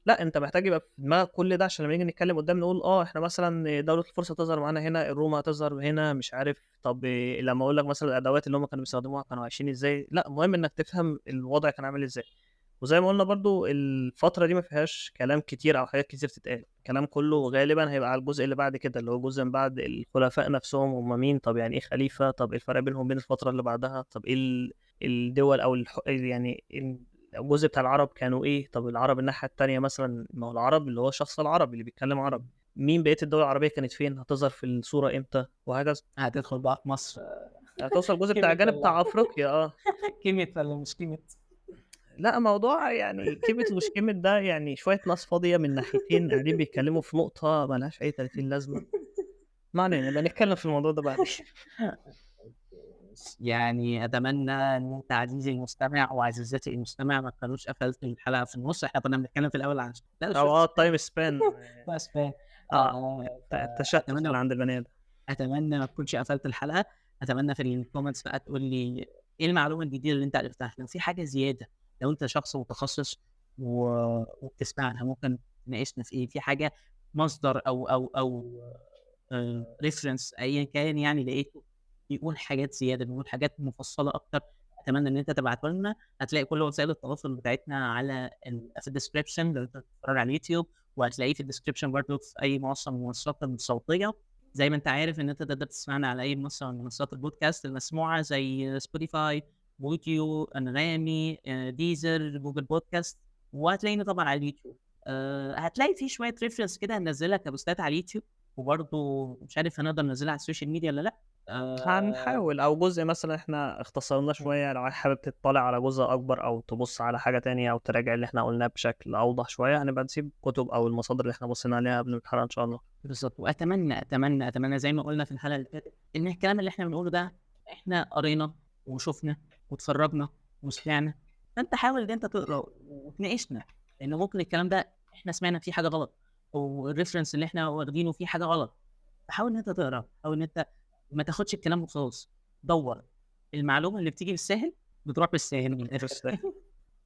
لأ، أنت محتاج يبقى في دماغك كل ده عشان لمّا نيجي نتكلّم قدّام نقول إحنا مثلًا دولة الفُرس هتظهر معانا هنا، الروم هتظهر هنا، مش عارف طب لمّا أقول لك مثلًا الأدوات اللي هم كانوا بيستخدموها كانوا عايشين إزاي، لأ، مهم إنّك تفهم الوضع كان عامل إزاي. وزي ما قُلنا برضه الفترة دي ما فيهاش كلام كتير أو حاجات كتير تتقال، الكلام كُلّه غالبًا هيبقى على الجزء اللي بعد كده، اللي هو جزء من بعد الخلفاء نَفْسهم هم مين، طب يعني إيه خليفة، طب إيه الفرق بينهم وبين الفترة اللي بعدها، طب إيه الدول أو يعني الجزء بتاع العرب كانوا إيه، طب العرب الناحية التانية مثلًا ما هو العرب اللي هو الشخص العربي اللي بيتكلم عربي، مين بقية الدول العربية كانت فين، هتظهر في الصورة إمتى، وهكذا. هتدخل بقى في مصر هتوصل الجزء بتاع كيميا الجانب والّا بتاع أفريقيا كيميا والّا مش كيميا؟ لأ موضوع يعني كِبِت ومش كِمِت ده يعني شوية ناس فاضية من ناحيتين قاعدين بيتكلموا في نقطة ما لهاش أي 30 لازمة، ما علينا نبقى نتكلم في الموضوع ده بعدين. يعني أتمنى إن أنت عزيزي المستمع وعزيزتي المستمع ما تكونوش قفلت الحلقة في النُص، إحنا كنا بنتكلم في الأول عن لا أو الshort span الtime span بس ف آه، التشتت فأتمنى اللي عند البني آدم. أتمنى ما تكونش قفلت الحلقة، أتمنى في الcomments بقى تقول لي إيه المعلومة الجديدة اللي أنت عرفتها، لو في حاجة زيادة، لو أنت شخص متخصص و وبتسمعنا ممكن تناقشنا في إيه، في حاجة مصدر أو reference أيًا كان يعني لقيته بيقول حاجات زيادة، بيقول حاجات مفصلة أكتر، أتمنى إن أنت تبعته لنا، هتلاقي كل وسائل التواصل بتاعتنا على في الdescription لو أنت بتتفرج على اليوتيوب، وهتلاقيه في الdescription برضه في أي منصة من المنصات الصوتية، زي ما أنت عارف إن أنت تقدر تسمعنا على أي منصة من منصات البودكاست المسموعة زي Spotify، بوديو، أنغامي، Deezer، Google Podcast، وهتلاقينا طبعًا على اليوتيوب. هتلاقي في شوية reference كده هننزلها كبوستات على اليوتيوب، وبرضه مش عارف هنقدر ننزلها على السوشيال ميديا والّا لأ. هنحاول أو جزء مثلًا إحنا اختصرناه شوية لو حابب تطّلع على جزء أكبر أو تبُص على حاجة تانية أو تراجع اللي إحنا قُلناه بشكل أوضح شوية، هنبقى نسيب كتب أو المصادر اللي إحنا بصينا عليها قبل الحلقة إن شاء الله. بالضبط، وأتمنى زي ما قُلنا في الحلقة اللي فاتت، إن الكلام اللي إحنا بنقوله ده إحنا قرينا وشُفنا واتفرّجنا وسمعنا، فأنت حاول إن أنت تقرا وتناقشنا، لإن ممكن الكلام ده إحنا سمعنا فيه حاجة غلط، أو الreference اللي إحنا واخدينه فيه حاجة غلط، فحاول إن أنت تقرا، حاول إن أنت ما تاخدش الكلام وخلاص، دوّر، المعلومة اللي بتيجي بالساهل بتروح بالساهل من الآخر. بس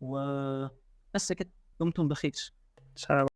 وبس كده، دمتم بخير. سلام